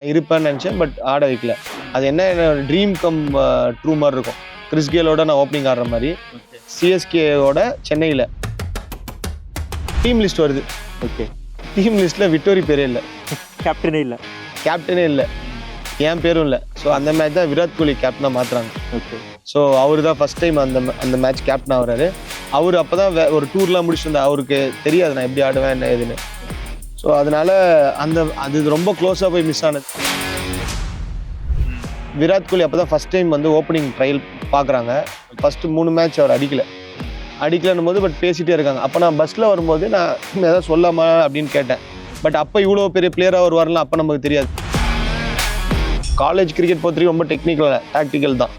இருப்பேன்னு நினச்சேன், பட் ஆட வைக்கல. அது என்ன என்னோட ட்ரீம் கம் ட்ரூ மாதிரி இருக்கும். கிறிஸ் கேலோட நான் ஓப்பனிங் ஆடுற மாதிரி. சிஎஸ்கேவோட சென்னையில் டீம் லிஸ்ட் வருது. ஓகே, டீம் லிஸ்ட்டில் விக்டோரி பேரே இல்லை, கேப்டனே இல்லை, என் பேரும் இல்லை. ஸோ அந்த மேட்ச் தான் விராட் கோலி கேப்டனாக மாற்றுறாங்க. ஓகே, ஸோ அவர் தான் ஃபஸ்ட் டைம் அந்த மேட்ச் கேப்டன் ஆகிறாரு. அவர் அப்போ தான் ஒரு டூர்லாம் முடிச்சுட்டு இருந்தார். அவருக்கு தெரியாது நான் எப்படி ஆடுவேன் என்ன ஏதுன்னு. ஸோ அதனால அது ரொம்ப க்ளோஸாக போய் மிஸ் ஆனது. விராட் கோலி அப்போ தான் ஃபஸ்ட் டைம் வந்து ஓப்பனிங் ட்ரையல் பார்க்குறாங்க. ஃபஸ்ட்டு 3 மேட்ச் அவர் அடிக்கலன்னும் போது பட் பேசிகிட்டே இருக்காங்க. அப்போ நான் பஸ்ஸில் வரும்போது நான் எதாவது சொல்லாமா அப்படின்னு கேட்டேன். பட் அப்போ இவ்வளோ பெரிய பிளேயராக அவர் வரலாம் அப்போ நமக்கு தெரியாது. காலேஜ் கிரிக்கெட் பொறுத்தவரைக்கும் ரொம்ப டெக்னிக்கல் டாக்டிக்கல் தான்.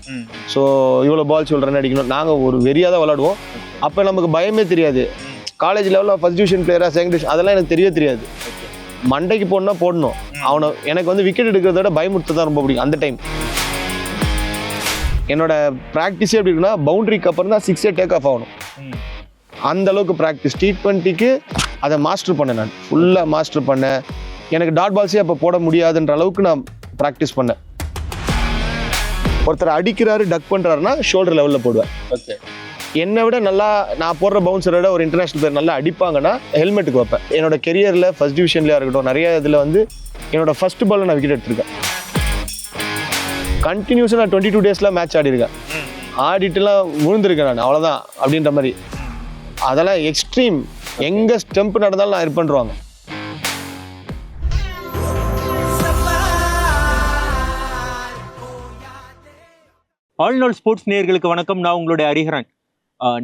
ஸோ இவ்வளோ பால்ஸ் இவ்வளோ ரன் அடிக்கணும், நாங்கள் ஒரு வெறியாக தான் விளாடுவோம். அப்போ நமக்கு பயமே தெரியாது. காலேஜ் லெவலில் ஃபர்ஸ்ட் டிவிஷன் பிளேயராக செகண்ட் டிவிஷன் அதெல்லாம் எனக்கு தெரியாது. மண்டைக்கு போடணும். அவனை எனக்கு வந்து விக்கெட் எடுக்கிறத விட பயமுறுத்த தான் ரொம்ப பிடிக்கும். அந்த டைம் என்னோட ப்ராக்டிஸே எப்படி இருக்குன்னா, பவுண்டரிக்கு அப்புறம் தான் 6 டேக் ஆஃப் ஆகணும். அந்த அளவுக்கு ப்ராக்டிஸ். T20க்கு அதை மாஸ்டர் பண்ணேன். நான் ஃபுல்லாக மாஸ்டர் பண்ணேன். எனக்கு டாட் பால்ஸே அப்போ போட முடியாதுன்ற அளவுக்கு நான் ப்ராக்டிஸ் பண்ணேன். ஒருத்தர் அடிக்கிறாரு டக் பண்ணுறாருன்னா ஷோல்டர் லெவலில் போடுவேன். ஓகே, என்னை விட நல்லா நான் போடுற பவுன்சரை விட ஒரு இன்டர்நேஷ்னல் பிளேயர் நல்லா அடிப்பாங்கன்னா ஹெல்மெட்டுக்கு வைப்பேன். என்னோட கெரியரில் ஃபர்ஸ்ட் டிவிஷன்லேயே இருக்கட்டும் நிறைய இதில் வந்து என்னோட ஃபர்ஸ்ட் பாலில் நான் விக்கெட் எடுத்திருக்கேன். கண்டினியூஸாக நான் 22 டேஸில் மேட்ச் ஆடிருக்கேன். ஆடிட்டுலாம் விழுந்திருக்கேன் நான், அவ்வளோதான் அப்படின்ற மாதிரி. அதெல்லாம் எக்ஸ்ட்ரீம். எங்கே ஸ்டெம்ப் நடந்தாலும் நான் பண்ணுவாங்க. ஆல்நாள் ஸ்போர்ட்ஸ் நேயர்களுக்கு வணக்கம். நான் உங்களுடைய ஹரிஹரன்.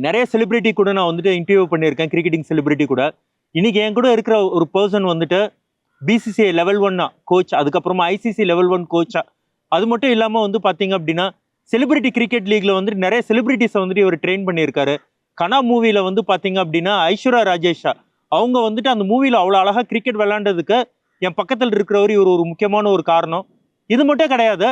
நிறைய செலிபிரிட்டி கூட நான் வந்துட்டு இன்டர்வியூ பண்ணியிருக்கேன், கிரிக்கெட்டிங் செலிபிரிட்டி கூட. இன்னைக்கு என் கூட இருக்கிற ஒரு பர்சன் வந்துட்டு BCCI லெவல் 1 கோச், அதுக்கப்புறமா ICC லெவல் 1 கோச்சா. அது மட்டும் இல்லாமல் வந்து பார்த்தீங்க அப்படின்னா செலிபிரிட்டி கிரிக்கெட் லீக்ல வந்துட்டு நிறைய செலிபிரிட்டிஸை வந்துட்டு இவர் ட்ரெயின் பண்ணியிருக்காரு. கனா மூவியில் வந்து பார்த்தீங்க அப்படின்னா ஐஸ்வர்யா ராஜேஷா அவங்க வந்துட்டு அந்த மூவியில் அவ்வளோ அழகாக கிரிக்கெட் விளையாண்டதுக்கு என் பக்கத்தில் இருக்கிறவர் இவர் ஒரு முக்கியமான ஒரு காரணம். இது மட்டும் கிடையாது,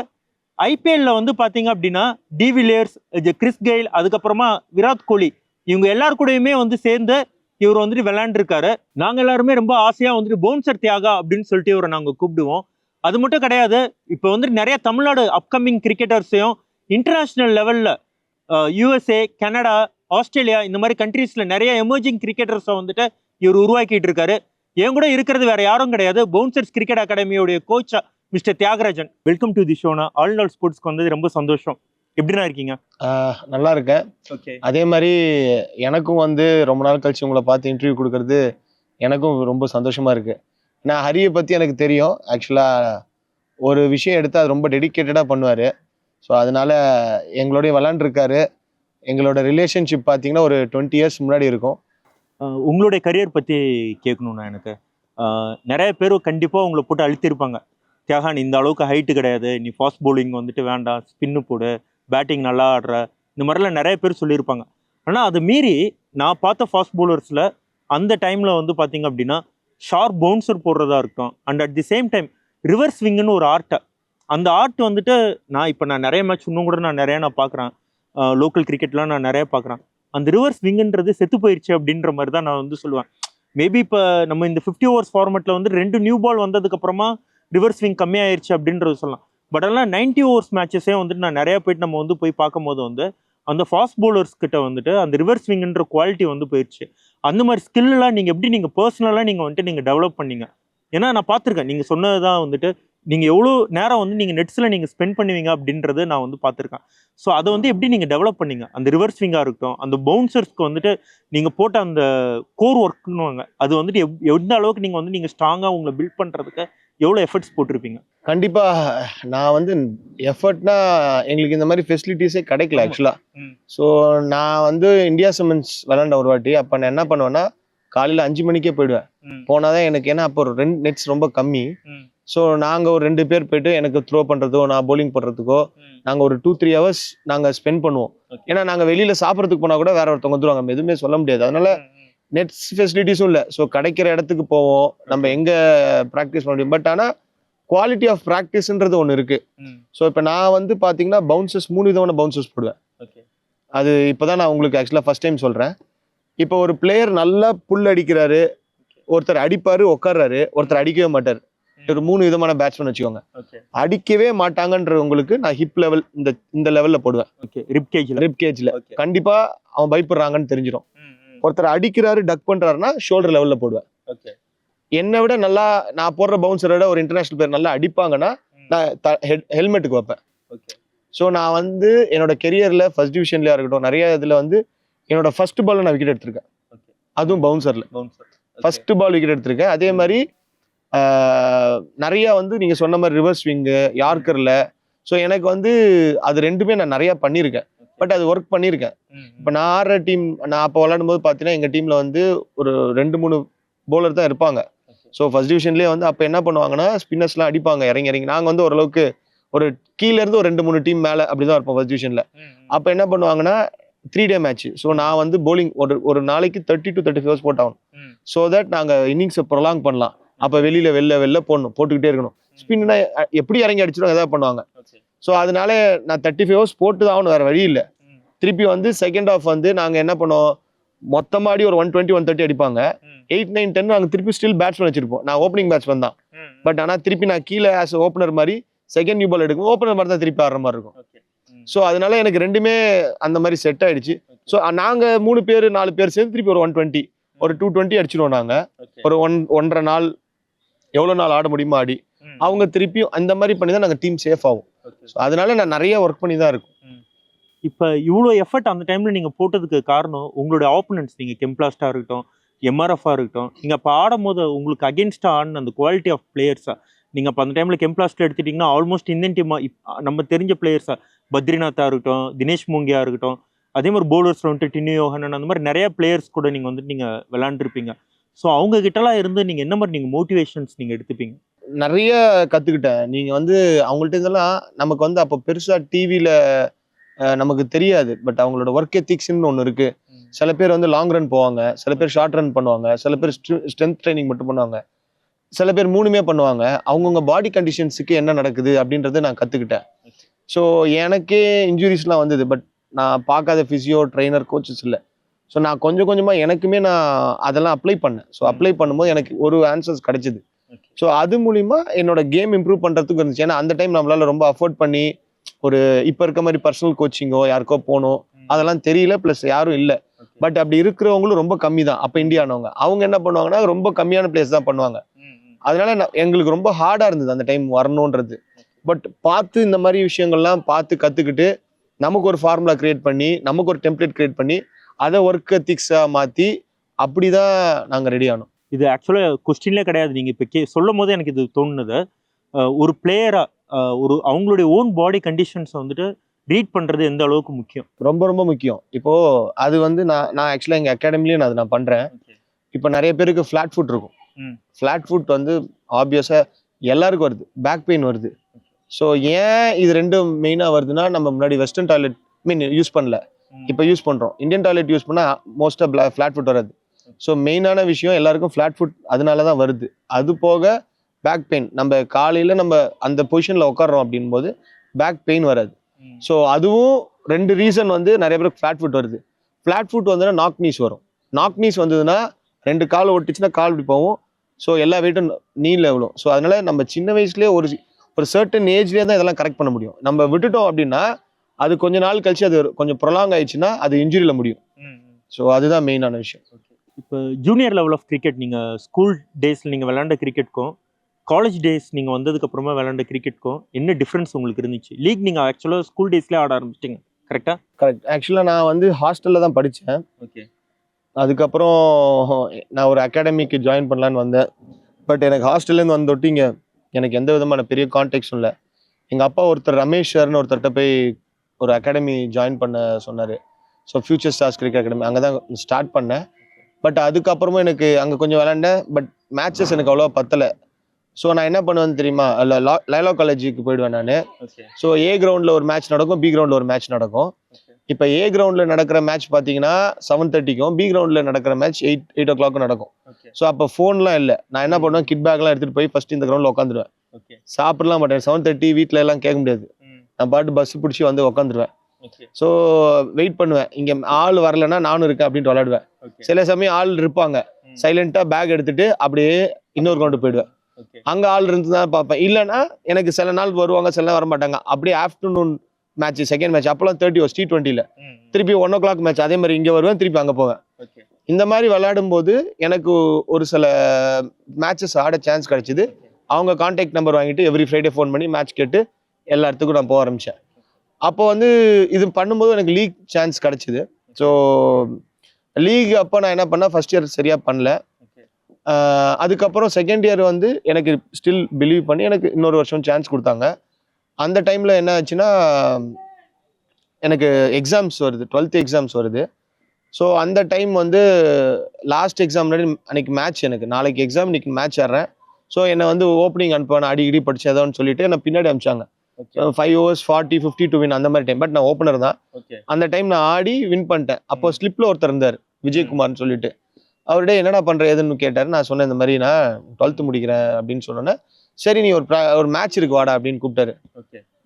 IPL வந்து பார்த்தீங்க அப்படின்னா டிவிலியர்ஸ், கிறிஸ் கெயில், அதுக்கப்புறமா விராட் கோலி இவங்க எல்லாரு கூடயுமே வந்து சேர்ந்து இவர் வந்துட்டு விளையாண்டுருக்காரு. நாங்கள் எல்லாருமே ரொம்ப ஆசையாக வந்துட்டு பவுன்சர் தியாகா அப்படின்னு சொல்லிட்டு இவரை நாங்கள் கூப்பிடுவோம். அது மட்டும் கிடையாது, இப்போ வந்துட்டு நிறைய தமிழ்நாடு அப்கமிங் கிரிக்கெட்டர்ஸையும் இன்டர்நேஷ்னல் லெவலில் USA, கனடா, ஆஸ்திரேலியா இந்த மாதிரி கண்ட்ரீஸில் நிறைய எமர்ஜிங் கிரிக்கெட்டர்ஸை வந்துட்டு இவர் உருவாக்கிட்டு இருக்காரு. என் கூட இருக்கிறது வேற யாரும் கிடையாது, பவுன்சர்ஸ் கிரிக்கெட் அகாடமியோடைய கோச்சா mister Thiagarajan. Welcome to the ஷோனா. ஆல்நாள் ஸ்போர்ட்ஸ்க்கு வந்தது ரொம்ப சந்தோஷம். எப்படின்னா இருக்கீங்க? நல்லா இருக்கேன். ஓகே, அதே மாதிரி எனக்கும் வந்து ரொம்ப நாள் கழிச்சு உங்களை பார்த்து இன்டர்வியூ கொடுக்கறது எனக்கும் ரொம்ப சந்தோஷமா இருக்கு. நான் ஹரியை பற்றி எனக்கு தெரியும். ஆக்சுவலாக ஒரு விஷயம் எடுத்து அது ரொம்ப டெடிக்கேட்டடாக பண்ணுவார். ஸோ அதனால எங்களோடய விளாண்டுருக்காரு. எங்களோட ரிலேஷன்ஷிப் பார்த்தீங்கன்னா ஒரு 20 இயர்ஸ் முன்னாடி இருக்கும். உங்களுடைய கரியர் பற்றி கேட்கணும்னா எனக்கு நிறைய பேர் கண்டிப்பாக உங்களை போட்டு அழுத்திருப்பாங்க. தியாகான் இந்த அளவுக்கு ஹைட்டு கிடையாது, நீ ஃபாஸ்ட் பவுலிங் வந்துட்டு வேண்டாம், ஸ்பின்னு போடு, பேட்டிங் நல்லா ஆடுற, இந்த மாதிரிலாம் நிறைய பேர் சொல்லியிருப்பாங்க. ஆனால் அதை மீறி நான் பார்த்த ஃபாஸ்ட் பவுலர்ஸில் அந்த டைமில் வந்து பார்த்தீங்க அப்படின்னா ஷார்ப் பவுன்சர் போடுறதா இருக்கும். And at the same time reverse ஸ்விங்குன்னு ஒரு ஆர்ட்டை, அந்த ஆர்ட் வந்துட்டு நான் நிறைய மேட்ச் இன்னும் கூட நான் பார்க்குறேன். லோக்கல் கிரிக்கெட்லாம் நான் நிறைய பார்க்குறேன். அந்த ரிவர்ஸ் ஸ்விங்குன்றது செத்து போயிடுச்சு அப்படின்ற மாதிரி தான் நான் வந்து சொல்லுவேன். மேபி இப்போ நம்ம இந்த 50 ஓவர்ஸ் ஃபார்மெட்டில் வந்து 2 நியூ பால் வந்ததுக்கப்புறமா ரிவர்ஸ் ஸ்விங் கம்மியாயிருச்சு அப்படின்றது சொல்லலாம். பட் அதெல்லாம் 90 ஓவர்ஸ் மேட்சஸே வந்துட்டு நான் நிறைய போயிட்டு நம்ம வந்து போய் பார்க்கும்போது வந்து அந்த ஃபாஸ்ட் பவுலர்ஸ் கிட்ட வந்துட்டு அந்த ரிவர்ஸ் ஸ்விங்குன்ற குவாலிட்டி வந்து போயிடுச்சு. அந்த மாதிரி ஸ்கில்லாம் நீங்கள் பர்சனலாக நீங்கள் வந்துட்டு நீங்கள் டெவலப் பண்ணீங்க? ஏன்னா நான் பார்த்துருக்கேன், நீங்கள் சொன்னது தான் வந்துட்டு நீங்கள் எவ்வளோ நேரம் வந்து நீங்கள் நெட்ஸில் நீங்கள் ஸ்பெண்ட் பண்ணுவீங்க அப்படின்றது நான் வந்து பார்த்துருக்கேன். ஸோ அதை வந்து எப்படி நீங்கள் டெவலப் பண்ணீங்க? அந்த ரிவர்ஸ் ஸ்விங்காக இருக்கட்டும், அந்த பவுன்சர்ஸ்க்கு வந்துட்டு நீங்கள் போட்ட அந்த கோர் ஒர்க்குன்னுவாங்க, அது வந்துட்டு எந்த அளவுக்கு நீங்கள் வந்து நீங்கள் ஸ்ட்ராங்காக உங்களை பில்ட் பண்ணுறதுக்கு எவ்வளோ எஃபர்ட்ஸ் போட்டிருப்பீங்க? கண்டிப்பாக நான் வந்து எஃபர்ட்னா எங்களுக்கு இந்த மாதிரி ஃபெசிலிட்டிஸே கிடைக்கல ஆக்சுவலாக. ஸோ நான் வந்து இந்தியா சிமெண்ட்ஸ் விளாண்ட ஒரு வாட்டி. அப்போ நான் என்ன பண்ணுவேன்னா காலையில் 5 மணிக்கே போயிடுவேன். போனால் தான் எனக்கு, ஏன்னா அப்போ 2 நெட்ஸ் ரொம்ப கம்மி. ஸோ நாங்கள் ஒரு 2 பேர் போயிட்டு எனக்கு த்ரோ பண்ணுறதோ நான் பவுலிங் பண்ணுறதுக்கோ நாங்கள் ஒரு 2-3 ஹவர்ஸ் நாங்கள் ஸ்பெண்ட் பண்ணுவோம். ஏன்னா நாங்கள் வெளியில் சாப்பிட்றதுக்கு போனால் கூட வேற ஒருத்தவங்க வந்துருவாங்க, எதுவுமே சொல்ல முடியாது. அதனால நெட்ஸ் ஃபெசிலிட்டிஸும் இல்லை. ஸோ கிடைக்கிற இடத்துக்கு போவோம், நம்ம எங்கே ப்ராக்டிஸ் பண்ண முடியும். பட் ஆனால் குவாலிட்டி ஆஃப் ப்ராக்டிஸ்ன்றது ஒன்று இருக்குது. ஸோ இப்போ நான் வந்து பார்த்தீங்கன்னா பவுன்சர்ஸ் 3 விதமான பவுன்சர்ஸ் போடுவேன். அது இப்போ தான் நான் உங்களுக்கு ஆக்சுவலாக ஃபர்ஸ்ட் டைம் சொல்கிறேன். இப்போ ஒரு பிளேயர் நல்லா புல் அடிக்கிறாரு, ஒருத்தர் அடிப்பார் உட்கார்றாரு, ஒருத்தர் அடிக்கவே மாட்டார். ஒரு 3 விதமான பேட்ஸ்மேன் வச்சுக்கோங்க. ஓகே அடிக்கவே மாட்டாங்கன்றவங்களுக்கு நான் ஹிப் லெவல் இந்த லெவல்ல போடுவேன். ஓகே ரிப் கேஜ்ல ஓகே கண்டிப்பா அவன் பயப்படுறாங்கன்னு தெரிஞ்சிடும். ஒருத்தர் அடிக்கிறாரு டக் பண்றாருன்னா ஷோல்டர் லெவல்ல போடுவேன். ஓகே என்னை விட நல்லா நான் போடுற பவுன்சரை விட ஒரு இன்டர்நேஷனல் பிளேயர் நல்லா அடிப்பாங்கன்னா நான் ஹெல்மெட்டுக்கு வைப்பேன். ஓகே ஸோ நான் வந்து என்னோட கெரியர்ல ஃபர்ஸ்ட் டிவிஷன்லயா இருக்கட்டும் நிறைய இதுல வந்து என்னோட ஃபர்ஸ்ட் பால்ல நான் விக்கெட் எடுத்திருக்கேன். ஓகே அதுவும் பவுன்சர்ல பவுன்சர் ஃபர்ஸ்ட் பால் விக்கெட் எடுத்திருக்கேன். அதே மாதிரி நிறைய வந்து நீங்க சொன்ன மாதிரி ரிவர்ஸ் ஸ்விங்கு யார்கர்ல. ஸோ எனக்கு வந்து அது ரெண்டுமே நான் நிறைய பண்ணியிருக்கேன். பட் அது ஒர்க் பண்ணியிருக்கேன். இப்போ நான் ஆடுற டீம் நான் அப்போ விளையாடும் போது பார்த்தீங்கன்னா எங்கள் டீமில் வந்து ஒரு 2-3 பவுலர் தான் இருப்பாங்க. ஸோ ஃபர்ஸ்ட் டிவிஷன்லேயே வந்து அப்போ என்ன பண்ணுவாங்கன்னா ஸ்பின்னர்ஸ்லாம் அடிப்பாங்க இறங்கி. நாங்கள் வந்து ஓரளவுக்கு ஒரு கீழேருந்து ஒரு 2-3 டீம் மேலே அப்படி தான் இருப்போம் ஃபர்ஸ்ட் டிவிஷனில். அப்போ என்ன பண்ணுவாங்கன்னா 3 டே மேட்ச். ஸோ நான் வந்து bowling ஒரு நாளைக்கு 30 to 35 hours போட்டாகணும். ஸோ தட் நாங்கள் இன்னிங்ஸை ப்ரொலாங் பண்ணலாம். அப்போ வெளில போட்டுக்கிட்டே இருக்கணும். ஸ்பின்னா எப்படி இறங்கி அடிச்சிடும் எதாவது பண்ணுவாங்க. ஸோ அதனால நான் 35 hours போட்டு தான் ஆகணும், வேறு வழி இல்லை. திருப்பி வந்து செகண்ட் ஆஃப் வந்து நாங்கள் என்ன பண்ணுவோம் மொத்தமாடி ஒரு 120-130 அடிப்பாங்க. 8, 9, 10 நாங்கள் திருப்பி ஸ்டில் பேட்ஸ்மேன் வச்சிருப்போம். நான் ஓப்பனிங் பேட்ஸ்மேன் தான். பட் ஆனால் திருப்பி நான் கீழே ஆஸ் ஓப்பனர் மாதிரி செகண்ட் நியூ பால் எடுக்கும் ஓப்பனர் மாதிரி தான் திருப்பி ஆடுற மாதிரி இருக்கும். ஸோ அதனால எனக்கு ரெண்டுமே அந்த மாதிரி செட் ஆயிடுச்சு. ஸோ நாங்கள் 3 பேர் 4 பேர் சேர்ந்து திருப்பி ஒரு 120 ஒரு 220 அடிச்சிடுவோம். நாங்கள் ஒரு 1.5 நாள் எவ்வளோ நாள் ஆட முடியுமோ ஆடி அவங்க திருப்பியும் அந்த மாதிரி பண்ணி தான் நாங்கள் டீம் சேஃப் ஆகும். ஸோ அதனால நான் நிறைய ஒர்க் பண்ணி தான் இருக்கும். இப்போ இவ்வளோ எஃபர்ட் அந்த டைம்ல நீங்க போட்டதுக்கு காரணம் உங்களுடைய ஆப்போனன்ட்ஸ். நீங்க கெம்ப்ளாஸ்டா இருக்கட்டும், எம்ஆர்எஃபா இருக்கட்டும், நீங்க அப்போ ஆடும் போது உங்களுக்கு அகேன்ஸ்டா ஆடின அந்த குவாலிட்டி ஆஃப் பிளேயர்ஸா நீங்க அப்போ அந்த டைம்ல கெம்ப்ளாஸ்ட் எடுத்துட்டீங்கன்னா ஆல்மோஸ்ட் இந்தியன் டீம் நம்ம தெரிஞ்ச பிளேயர்ஸா பத்ரிநாத்தா இருக்கட்டும், தினேஷ் மூங்கியா இருக்கட்டும், அதே மாதிரி போலர்ஸ் வந்துட்டு டினி யோஹனன் அந்த மாதிரி நிறைய பிளேயர்ஸ் கூட நீங்க வந்துட்டு நீங்க விளையாண்டுருப்பீங்க. ஸோ அவங்க கிட்டலாம் இருந்து நீங்க என்ன மாதிரி நீங்க மோட்டிவேஷன்ஸ் நீங்க எடுத்துப்பீங்க? நிறைய கத்துக்கிட்டேன். நீங்க வந்து அவங்கள்ட்ட இதெல்லாம் நமக்கு வந்து அப்போ பெருசா டிவியில நமக்கு தெரியாது. பட் அவங்களோட ஒர்க் எத்திக்ஸ்ன்னு ஒன்று இருக்கு. சில பேர் வந்து லாங் ரன் போவாங்க, சில பேர் ஷார்ட் ரன் பண்ணுவாங்க, சில பேர் ஸ்ட்ரென்த் ட்ரைனிங் மட்டும் பண்ணுவாங்க, சில பேர் 3மே பண்ணுவாங்க. அவங்கவுங்க பாடி கண்டிஷன்ஸுக்கு என்ன நடக்குது அப்படின்றத நான் கற்றுக்கிட்டேன். ஸோ எனக்கே இன்ஜுரிஸ்லாம் வந்தது. பட் நான் பார்க்காத ஃபிசியோ ட்ரைனர் கோச்சஸ் இல்லை. ஸோ நான் கொஞ்சம் கொஞ்சமாக எனக்குமே நான் அதெல்லாம் அப்ளை பண்ணேன். ஸோ அப்ளை பண்ணும்போது எனக்கு ஒரு ஆன்சர்ஸ் கிடைச்சிது. ஸோ அது மூலிமா என்னோட கேம் இம்ப்ரூவ் பண்ணுறதுக்கு இருந்துச்சு. ஏன்னா அந்த டைம் நம்மளால ரொம்ப அஃபோர்ட் பண்ணி ஒரு இப்போ இருக்க மாதிரி பர்சனல் கோச்சிங்கோ யாருக்கோ போகணும் அதெல்லாம் தெரியல. ப்ளஸ் யாரும் இல்லை. பட் அப்படி இருக்கிறவங்களும் ரொம்ப கம்மி தான். அப்போ இந்தியானவங்க அவங்க என்ன பண்ணுவாங்கன்னா ரொம்ப கம்மியான பிளேஸ் தான் பண்ணுவாங்க. அதனால எங்களுக்கு ரொம்ப ஹார்டாக இருந்தது அந்த டைம் வரணுன்றது. பட் பார்த்து இந்த மாதிரி விஷயங்கள்லாம் பார்த்து கற்றுக்கிட்டு நமக்கு ஒரு ஃபார்முலா கிரியேட் பண்ணி நமக்கு ஒரு டெம்ப்ளேட் கிரியேட் பண்ணி அதை ஒர்க் எத்திக்ஸாக மாற்றி அப்படி தான் நாங்கள் ரெடி ஆனோம். இது ஆக்சுவலாக கொஸ்டின்லேயே கிடையாது. நீங்கள் இப்போ சொல்லும் போது எனக்கு இது தோணுது. ஒரு பிளேயராக ஒரு அவங்களுடைய ஓன் பாடி கண்டிஷன்ஸை வந்துட்டு ரீட் பண்ணுறது எந்த அளவுக்கு முக்கியம்? ரொம்ப ரொம்ப முக்கியம். இப்போது அது வந்து நான் ஆக்சுவலாக எங்கள் அகாடமிலேயே நான் பண்ணுறேன். இப்போ நிறைய பேருக்கு ஃப்ளாட் ஃபுட் இருக்கும். ஃப்ளாட் ஃபுட் வந்து ஆப்வியஸாக எல்லாருக்கும் வருது. பேக் பெயின் வருது. ஸோ ஏன் இது ரெண்டும் மெயினாக வருதுன்னா நம்ம முன்னாடி வெஸ்டர்ன் டாய்லெட் யூஸ் பண்ணல, இப்போ யூஸ் பண்ணுறோம். இந்தியன் டாய்லெட் யூஸ் பண்ணால் மோஸ்ட்டாக ஃப்ளாட் ஃபுட் வராது. ஸோ மெயினான விஷயம் எல்லாருக்கும் ஃப்ளாட் ஃபுட் அதனால தான் வருது. அது போக பேக் பெயின் நம்ம காலையில் நம்ம அந்த பொசிஷனில் உட்காடுறோம் அப்படின் போது பேக் பெயின் வராது. ஸோ அதுவும் 2 ரீசன் வந்து நிறைய பேருக்கு ஃப்ளாட் ஃபுட் வருது. ஃப்ளாட் ஃபுட் வந்துன்னா நாக் நீஸ் வரும். நாக் நீஸ் வந்ததுன்னா 2 கால் ஒட்டிச்சுன்னா கால் இப்படி போகும். ஸோ எல்லா வெயிட்டும் நீல விழும். ஸோ அதனால நம்ம சின்ன வயசுலேயே ஒரு சர்டன் ஏஜ்லேயே தான் இதெல்லாம் கரெக்ட் பண்ண முடியும். நம்ம விட்டுட்டோம் அப்படின்னா அது கொஞ்ச நாள் கழிச்சு அது கொஞ்சம் ப்ரொலாங் ஆயிடுச்சுன்னா அது இன்ஜுரியில் முடியும். ஸோ அதுதான் மெயினான விஷயம். இப்போ ஜூனியர் லெவல் ஆஃப் கிரிக்கெட் நீங்கள் ஸ்கூல் டேஸில் நீங்கள் விளையாண்ட கிரிக்கெட்க்கும் காலேஜ் டேஸ் நீங்கள் வந்ததுக்கப்புறமா விளையாண்ட கிரிக்கெட்க்கும் என்ன டிஃப்ரென்ஸ் உங்களுக்கு இருந்துச்சு? லீக் நீங்கள் ஆக்சுவலாக ஸ்கூல் டேஸ்லேயே ஆட ஆரம்பிச்சிட்டிங்க கரெக்டாக? கரெக்ட். ஆக்சுவலாக நான் வந்து ஹாஸ்டலில் தான் படித்தேன். ஓகே. அதுக்கப்புறம் நான் ஒரு அகாடமிக்கு ஜாயின் பண்ணலான்னு வந்தேன். பட் எனக்கு ஹாஸ்டல்லேருந்து வந்தொட்டிங்க எனக்கு எந்த விதமான பெரிய கான்டெக்ட்ஸும் இல்லை. எங்கள் அப்பா ஒருத்தர் ரமேஷ் சார்னு ஒருத்தர்கிட்ட போய் ஒரு அகாடமி ஜாயின் பண்ண சொன்னார். So future stars cricket academy அங்கே தான் ஸ்டார்ட் பண்ணேன். பட் அதுக்கப்புறமும் எனக்கு அங்கே கொஞ்சம் விளையாண்டேன். பட் மேட்சஸ் எனக்கு அவ்வளோவா பத்தலை. ஸோ நான் என்ன பண்ணுவேன்னு தெரியுமா, லைலா காலேஜுக்கு போயிடுவேன் நான். ஸோ ஏ கிரவுண்டில் ஒரு மேட்ச் நடக்கும், பி கிரவுண்டில் ஒரு மேட்ச் நடக்கும். இப்போ ஏ கிரவுண்டில் நடக்கிற மேட்ச் பார்த்தீங்கன்னா 7:30க்கும், பி கிரவுண்டில் நடக்கிற மேட்ச் 8 o'clock நடக்கும். ஸோ அப்போ ஃபோன்லாம் இல்லை. நான் என்ன பண்ணுவேன், கிட் பேக்லாம் எடுத்துகிட்டு போய் ஃபர்ஸ்ட் இந்த கிரவுண்டில் உட்காந்துருவேன். சாப்பிடலாம் மாட்டேன். 7:30 வீட்டில் எல்லாம் கேட்க முடியாது. நான் பாட்டு பஸ் பிடிச்சி வந்து உட்காந்துருவேன். ஸோ வெயிட் பண்ணுவேன். இங்கே ஆள் வரலன்னா நானும் இருக்கேன் அப்படின்ட்டு விளையாடுவேன். சில சமயம் ஆள் இருப்பாங்க, சைலண்டாக பேக் எடுத்துட்டு அப்படியே இன்னொரு கிரவுண்டு போயிடுவேன். அங்கே ஆள் இருந்து தான் பார்ப்பேன். இல்லைன்னா எனக்கு சில நாள் வருவாங்க, சில நாள் வரமாட்டாங்க. அப்படியே ஆஃப்டர்நூன் மேட்ச், செகண்ட் மேட்ச் அப்போல்லாம் 30 ஓவர்ஸ் T20ல திருப்பி 1 o'clock மேட்ச், அதே மாதிரி இங்கே வருவேன், திருப்பி அங்கே போவேன். இந்த மாதிரி விளையாடும் போது எனக்கு ஒரு சில மேட்சஸ் ஆட சான்ஸ் கிடைச்சிது. அவங்க கான்டாக்ட் நம்பர் வாங்கிட்டு எவ்ரி ஃப்ரைடே ஃபோன் பண்ணி மேட்ச் கேட்டு எல்லா இடத்துக்கும் நான் போக ஆரம்பித்தேன். அப்போ வந்து இது பண்ணும்போது எனக்கு லீக் சான்ஸ் கிடைச்சிது. ஸோ லீக் அப்போ நான் என்ன பண்ணேன், ஃபர்ஸ்ட் இயர் சரியாக பண்ணல. அதுக்கப்புறம் செகண்ட் இயர் வந்து எனக்கு ஸ்டில் பிலீவ் பண்ணி எனக்கு இன்னொரு வருஷம் சான்ஸ் கொடுத்தாங்க. அந்த டைமில் என்ன ஆச்சுன்னா, எனக்கு எக்ஸாம்ஸ் வருது, 12th எக்ஸாம்ஸ் வருது. ஸோ அந்த டைம் வந்து லாஸ்ட் எக்ஸாம் முன்னாடி அன்னைக்கு மேட்ச், எனக்கு நாளைக்கு எக்ஸாம், இன்னைக்கு மேட்ச் ஆடுறேன். ஸோ என்னை வந்து ஓப்பனிங் அனுப்புவேன், அடிக்கடி படிச்சதோன்னு சொல்லிட்டு என்னை பின்னாடி அனுப்பிச்சாங்க. 5 overs 40, 50 to win அந்த மாதிரி டைம். பட் நான் ஓப்பனர் தான். அந்த டைம் நான் ஆடி வின் பண்ணிட்டேன். அப்போ ஸ்லிப்ல ஒருத்தர் இருந்தார், விஜயகுமார்னு சொல்லிட்டு. அவர்கிட்ட என்னடா பண்ற ஏதுன்னு கேட்டாரு. நான் சொன்னேன் இந்த மாதிரி நான் 12th முடிக்கிறேன் அப்படின்னு சொன்னோன்னே, சரி நீ ஒரு மேட்ச் இருக்கு வாடா அப்படின்னு கூப்பிட்டாரு.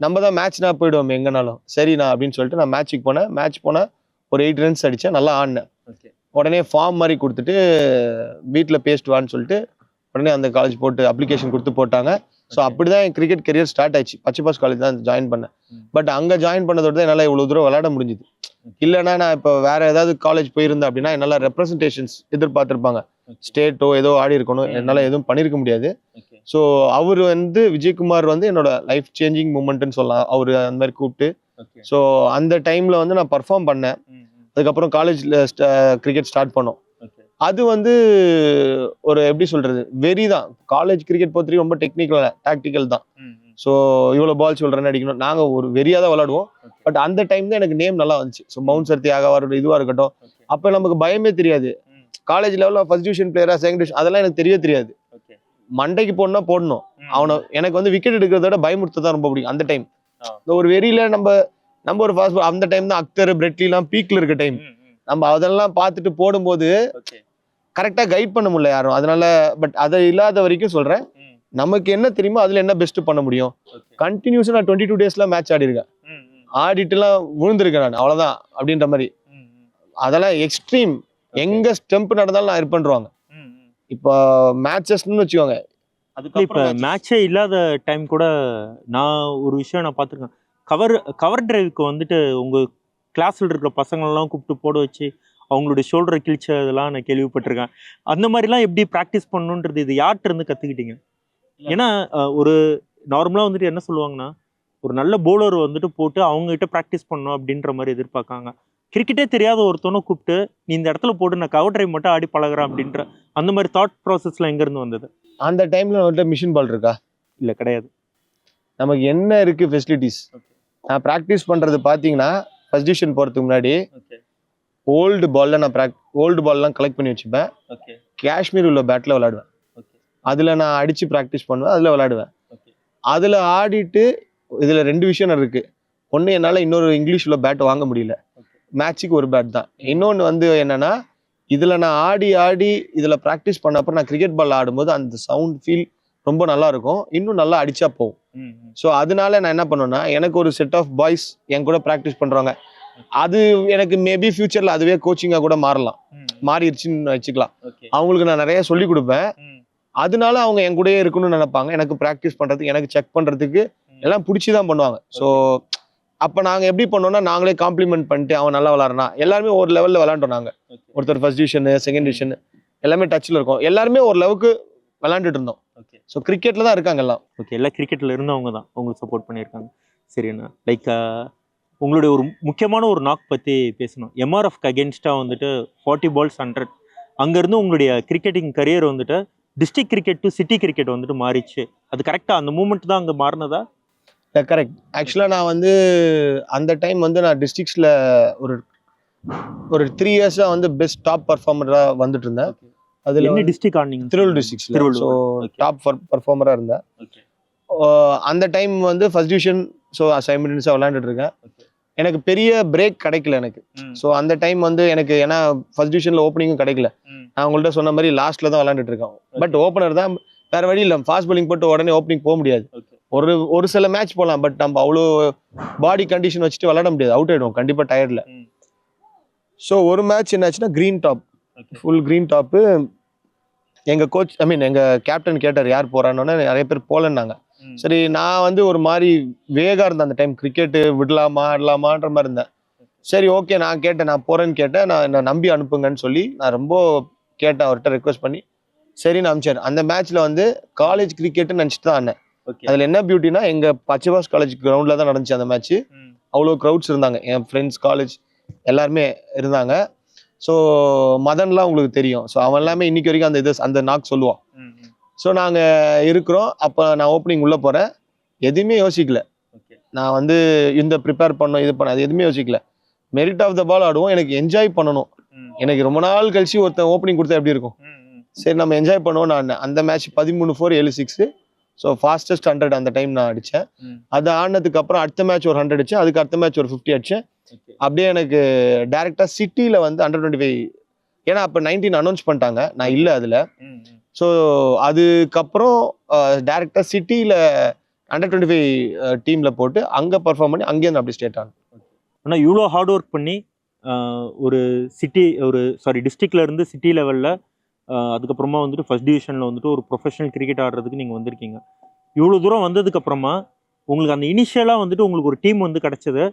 நம்ம தான் மேட்ச்னா போயிடுவோம் எங்கனாலும். சரிண்ணா அப்படின்னு சொல்லிட்டு நான் மேட்ச்சுக்கு போனேன். மேட்ச் போனேன், ஒரு 8 runs அடித்தேன், நல்லா ஆடினேன். உடனே ஃபார்ம் மாதிரி கொடுத்துட்டு வீட்டில் பேஸ்ட் வான்னு சொல்லிட்டு உடனே அந்த காலேஜ் போட்டு அப்ளிகேஷன் கொடுத்து போட்டாங்க. ஸோ அப்படிதான் என் கிரிக்கெட் கரியர் ஸ்டார்ட் ஆயிடுச்சு. பச்சைபாஸ் காலேஜ் தான் ஜாயின் பண்ணேன். பட் அங்கே ஜாயின் பண்ணதோட தான் என்னால் இவ்வளோ தூரம் விளையாட முடிஞ்சுது. இல்லைன்னா நான் இப்போ வேற ஏதாவது காலேஜ் போயிருந்தேன் அப்படின்னா என்னால் ரெப்ரசன்டேஷன்ஸ் எதிர்பார்த்துருப்பாங்க, ஸ்டேட்டோ ஏதோ ஆடி இருக்கணும், என்னால் எதுவும் பண்ணியிருக்க முடியாது. ஸோ அவர் வந்து விஜயகுமார் வந்து என்னோட லைஃப் சேஞ்சிங் மூமெண்ட்னு சொல்லலாம். அவர் அந்த மாதிரி கூப்பிட்டு, ஸோ அந்த டைம்ல வந்து நான் பர்ஃபார்ம் பண்ணேன். அதுக்கப்புறம் காலேஜ்ல கிரிக்கெட் ஸ்டார்ட் பண்ணோம். அது வந்து ஒரு எப்படி சொல்றது, வெறி தான். காலேஜ் கிரிக்கெட் பொறுத்தவரைக்கும் ரொம்ப டெக்னிக்கல், டாக்டிக்கல் தான். ஸோ இவ்வளோ பால்ஸ் இவ்வளோ ரன் அடிக்கணும், நாங்கள் ஒரு வெறியாக தான் விளையாடுவோம். பட் அந்த டைம் தான் எனக்கு நேம் நல்லா வந்துச்சு. ஸோ பவுன்சர் தியாகவா இருக்கட்டும், இதுவாக இருக்கட்டும், அப்போ நமக்கு பயமே தெரியாது. காலேஜ் லெவலில் ஃபர்ஸ்ட் டிவிஷன் பிளேயரா, செகண்ட் டிவிஷன், அதெல்லாம் எனக்கு தெரியவே தெரியாது. மண்டைக்கு போடணும்னா போடணும். அவனை எனக்கு வந்து விக்கெட் எடுக்கிறத விட பயமுறுத்த தான் ரொம்ப பிடிக்கும். அந்த டைம் ஒரு வெறியில நம்ம ஒரு ஃபாஸ்ட் அந்த டைம் தான் அக்தர், பிரெட்லிலாம் பீக்ல இருக்க டைம். நம்ம அதெல்லாம் பார்த்துட்டு போடும்போது கரெக்டா கைட் பண்ண முடியல யாரும். அதனால பட் அதை இல்லாத வரைக்கும் சொல்றேன், நமக்கு என்ன தெரியுமோ அதுல என்ன பெஸ்ட் பண்ண முடியும். கண்டினியூஸா நான் 22 daysல மேட்ச் ஆடி இருக்கேன். ஆடிட்டுலாம் விழுந்திருக்கேன் நான், அவ்வளவுதான் அப்படின்ற மாதிரி. அதெல்லாம் எக்ஸ்ட்ரீம். எங்க ஸ்டெம்ப் நடந்தாலும் நான் இருப்பேன்றாங்க. இப்போ மேட்சஸ்ன்னு வச்சுக்கோங்க, இப்போ மேட்சே இல்லாத டைம் கூட நான் ஒரு விஷயம் நான் பார்த்துருக்கேன். கவர் டிரைவுக்கு வந்துட்டு உங்கள் கிளாஸில் இருக்கிற பசங்களெல்லாம் கூப்பிட்டு போட வச்சு அவங்களுடைய ஷோல்டரை கிழிச்சதெல்லாம் நான் கேள்விப்பட்டிருக்கேன். அந்த மாதிரிலாம் எப்படி ப்ராக்டிஸ் பண்ணணுன்றது இது யார்கிட்ட இருந்து கற்றுக்கிட்டீங்க? ஏன்னா ஒரு நார்மலாக வந்துட்டு என்ன சொல்லுவாங்கன்னா, ஒரு நல்ல பவுலர் வந்துட்டு போட்டு அவங்ககிட்ட ப்ராக்டிஸ் பண்ணணும் அப்படின்ற மாதிரி எதிர்பார்க்காங்க. கிரிக்கெட்டே தெரியாத ஒருத்தவனை கூப்பிட்டு நீ இந்த இடத்துல போட்டு நான் கவர் டிரைவ் மட்டும் ஆடி பழகிறேன் அப்படின்ற அந்த மாதிரி தாட் ப்ராசஸ்லாம் எங்கேருந்து வந்தது? அந்த டைம்ல வந்துட்டு மிஷின் பால் இருக்கா? இல்லை, கிடையாது. நமக்கு என்ன இருக்கு ஃபெசிலிட்டிஸ்? நான் ப்ராக்டிஸ் பண்றது பாத்தீங்கன்னா, ஃபர்ஸ்ட் டிவிஷன் போறதுக்கு முன்னாடி ஓல்டு பால்லாம் கலெக்ட் பண்ணி வச்சுப்பேன். காஷ்மீர் உள்ள பேட்ல விளையாடுவேன். அதுல நான் அடிச்சு ப்ராக்டிஸ் பண்ணுவேன், அதுல விளையாடுவேன். அதுல ஆடிட்டு இதுல 2 விஷயம் இருக்கு. ஒண்ணு, என்னால இன்னொரு இங்கிலீஷ் உள்ள பேட் வாங்க முடியல. மேட்சுக்கு ஒரு பேட் தான். இன்னொன்னு வந்து என்னன்னா, இதுல நான் ஆடி இதுல ப்ராக்டிஸ் பண்ண அப்புறம் நான் கிரிக்கெட் பால் ஆடும்போது அந்த சவுண்ட் ஃபீல் ரொம்ப நல்லா இருக்கும், இன்னும் நல்லா அடிச்சா போகும். ஸோ அதனால நான் என்ன பண்ணுவேன்னா, எனக்கு ஒரு செட் ஆஃப் பாய்ஸ் என் கூட ப்ராக்டிஸ் பண்றாங்க. அது எனக்கு மேபி ஃபியூச்சர்ல அதுவே கோச்சிங்கா கூட மாறிடுச்சுன்னு வச்சுக்கலாம். அவங்களுக்கு நான் நிறைய சொல்லி கொடுப்பேன். அதனால அவங்க என் கூடயே இருக்கணும்னு நினைப்பாங்க. எனக்கு ப்ராக்டிஸ் பண்றதுக்கு, எனக்கு செக் பண்றதுக்கு எல்லாம் பிடிச்சிதான் பண்ணுவாங்க. ஸோ அப்ப நாங்க எப்படி பண்ணோம்னா, நாங்களே காம்ப்ளிமெண்ட் பண்ணிட்டு அவன் நல்லா விளாட்றானா, எல்லாருமே ஒரு லெவல்ல விளாண்டோம். நாங்க ஒருத்தர் ஃபர்ஸ்ட் டிவிஷன், செகண்ட் டிவிஷன் எல்லாமே டச்ல இருக்கோம். எல்லாருமே ஒரு லெவலுக்கு விளாண்டுட்டு இருந்தோம். ஸோ கிரிக்கெட்ல தான் இருக்காங்க எல்லாம். ஓகே, எல்லாம் கிரிக்கெட்ல இருந்தவங்க தான் உங்களுக்கு சப்போர்ட் பண்ணியிருக்காங்க. சரிண்ணா, லைக் உங்களுடைய ஒரு முக்கியமான ஒரு நாக் பற்றி பேசணும். எம்ஆர்எஃப்க்கு அகேன்ஸ்டாக வந்துட்டு 40 balls 100. அங்கேருந்து உங்களுடைய கிரிக்கெட்டிங் கரியர் வந்துட்டு district cricket to city cricket வந்துட்டு மாறிச்சு. அது கரெக்டாக அந்த மூமெண்ட் தான் அங்கே மாறினதா? கரெக்ட். ஆக்சுவலாக நான் வந்து அந்த டைம் வந்து நான் டிஸ்ட்ரிக்ட்ஸில் ஒரு 3 years வந்து பெஸ்ட் டாப் பர்ஃபார்மராக வந்துட்டு இருந்தேன். அதில் என்ன டிஸ்ட்ரிக்ட் ஆனீங்க? திருவள்ளூர் டிஸ்ட்ரிக்ட்ல. ஸோ டாப் பர்ஃபார்மராக இருந்தேன். அந்த டைம் வந்து ஃபர்ஸ்ட் டிவிஷன், ஸோ சைமல்டேனியஸாக விளையாண்டுட்டு இருக்கேன். எனக்கு பெரிய பிரேக் கிடைக்கல எனக்கு. ஸோ அந்த டைம் வந்து எனக்கு, ஏன்னா ஃபர்ஸ்ட் டிவிஷன்ல ஓப்பனிங்கும் கிடைக்கல. நான் உங்கள்கிட்ட சொன்ன மாதிரி லாஸ்ட்ல தான் விளையாண்டுட்டு இருக்கேன். பட் ஓப்பனர் தான், வேற வழி இல்லை. ஃபாஸ்ட் பாலிங் போட்டு உடனே ஓப்பனிங் போக முடியாது. ஒரு சில மேட்ச் போகலாம், பட் நம்ம அவ்வளோ பாடி கண்டிஷன் வச்சுட்டு விளையாட முடியாது, அவுட் ஆயிடும் கண்டிப்பா டயர்ட்ல. ஸோ ஒரு மேட்ச் என்னாச்சுன்னா, green top, full green top, எங்கள் கோச் எங்கள் கேப்டன் கேட்டார் யார் போகிறான்னு, நிறைய பேர் போகலன்னாங்க. சரி, நான் வந்து ஒரு மாதிரி வேகா இருந்தேன் அந்த டைம், கிரிக்கெட்டு விடலாமான்ற மாதிரி இருந்தேன். சரி ஓகே, நான் கேட்டேன், நான் போகிறேன்னு கேட்டேன். நான் என்னை நம்பி அனுப்புங்கன்னு சொல்லி நான் ரொம்ப கேட்டேன் அவர்கிட்ட, ரெக்வஸ்ட் பண்ணி சரின்னு அனுப்பிச்சார். அந்த மேட்ச்சில் வந்து காலேஜ் கிரிக்கெட்டுன்னு நினச்சிட்டு தான் ஆனேன். அதில் என்ன பியூட்டினா, எங்கள் பச்சைவாஸ் காலேஜ் கிரவுண்டில் தான் நடந்துச்சு அந்த மேட்ச்சு. அவ்வளோ க்ரௌட்ஸ் இருந்தாங்க, என் ஃப்ரெண்ட்ஸ் காலேஜ் எல்லாருமே இருந்தாங்க. ஸோ மதன்லாம் உங்களுக்கு தெரியும். ஸோ அவன் எல்லாமே இன்னைக்கு வரைக்கும் அந்த நாக் சொல்லுவான். ஸோ நாங்கள் இருக்கிறோம். அப்போ நான் ஓப்பனிங் உள்ளே போகிறேன். எதுவுமே யோசிக்கல. நான் வந்து இந்த ப்ரிப்பேர் பண்ணோம், இது பண்ண, அது எதுவுமே யோசிக்கல. மெரிட் ஆஃப் த பால் ஆடுவோம். எனக்கு என்ஜாய் பண்ணணும். எனக்கு ரொம்ப நாள் கழிச்சு ஒருத்தன் ஓப்பனிங் கொடுத்தா எப்படி இருக்கும்? சரி, நம்ம என்ஜாய் பண்ணுவோம். நான் அந்த மேட்ச் 13-4 7-6. ஸோ ஃபாஸ்டஸ்ட் 100 அந்த டைம் நான் அடித்தேன். அது ஆடினதுக்கு அப்புறம் அடுத்த மேட்ச் ஒரு 100 அடித்தேன். அதுக்கு அடுத்த மேட்ச் ஒரு 50 அடித்தேன். அப்படியே எனக்கு டைரெக்டாக சிட்டியில் வந்து 125, ஏன்னா அப்போ 19 அனௌன்ஸ் பண்ணிட்டாங்க, நான் இல்லை அதில். ஸோ அதுக்கப்புறம் டைரெக்டாக சிட்டியில் Under-25 டீமில் போட்டு அங்கே பர்ஃபார்ம் பண்ணி அங்கேருந்து அப்படி ஸ்டேட் ஆனேன். ஆனால் இவ்வளோ ஹார்ட் ஒர்க் பண்ணி ஒரு டிஸ்ட்ரிக்ட்ல இருந்து சிட்டி லெவலில், அதுக்கப்புறமா வந்துட்டு ஃபர்ஸ்ட் டிவிஷனில் வந்துட்டு ஒரு ப்ரொஃபஷனல் கிரிக்கெட் ஆடுறதுக்கு நீங்கள் வந்திருக்கீங்க. இவ்வளோ தூரம் வந்ததுக்கப்புறமா உங்களுக்கு அந்த இனிஷியலாக வந்துட்டு உங்களுக்கு ஒரு டீம் வந்து கிடச்சது,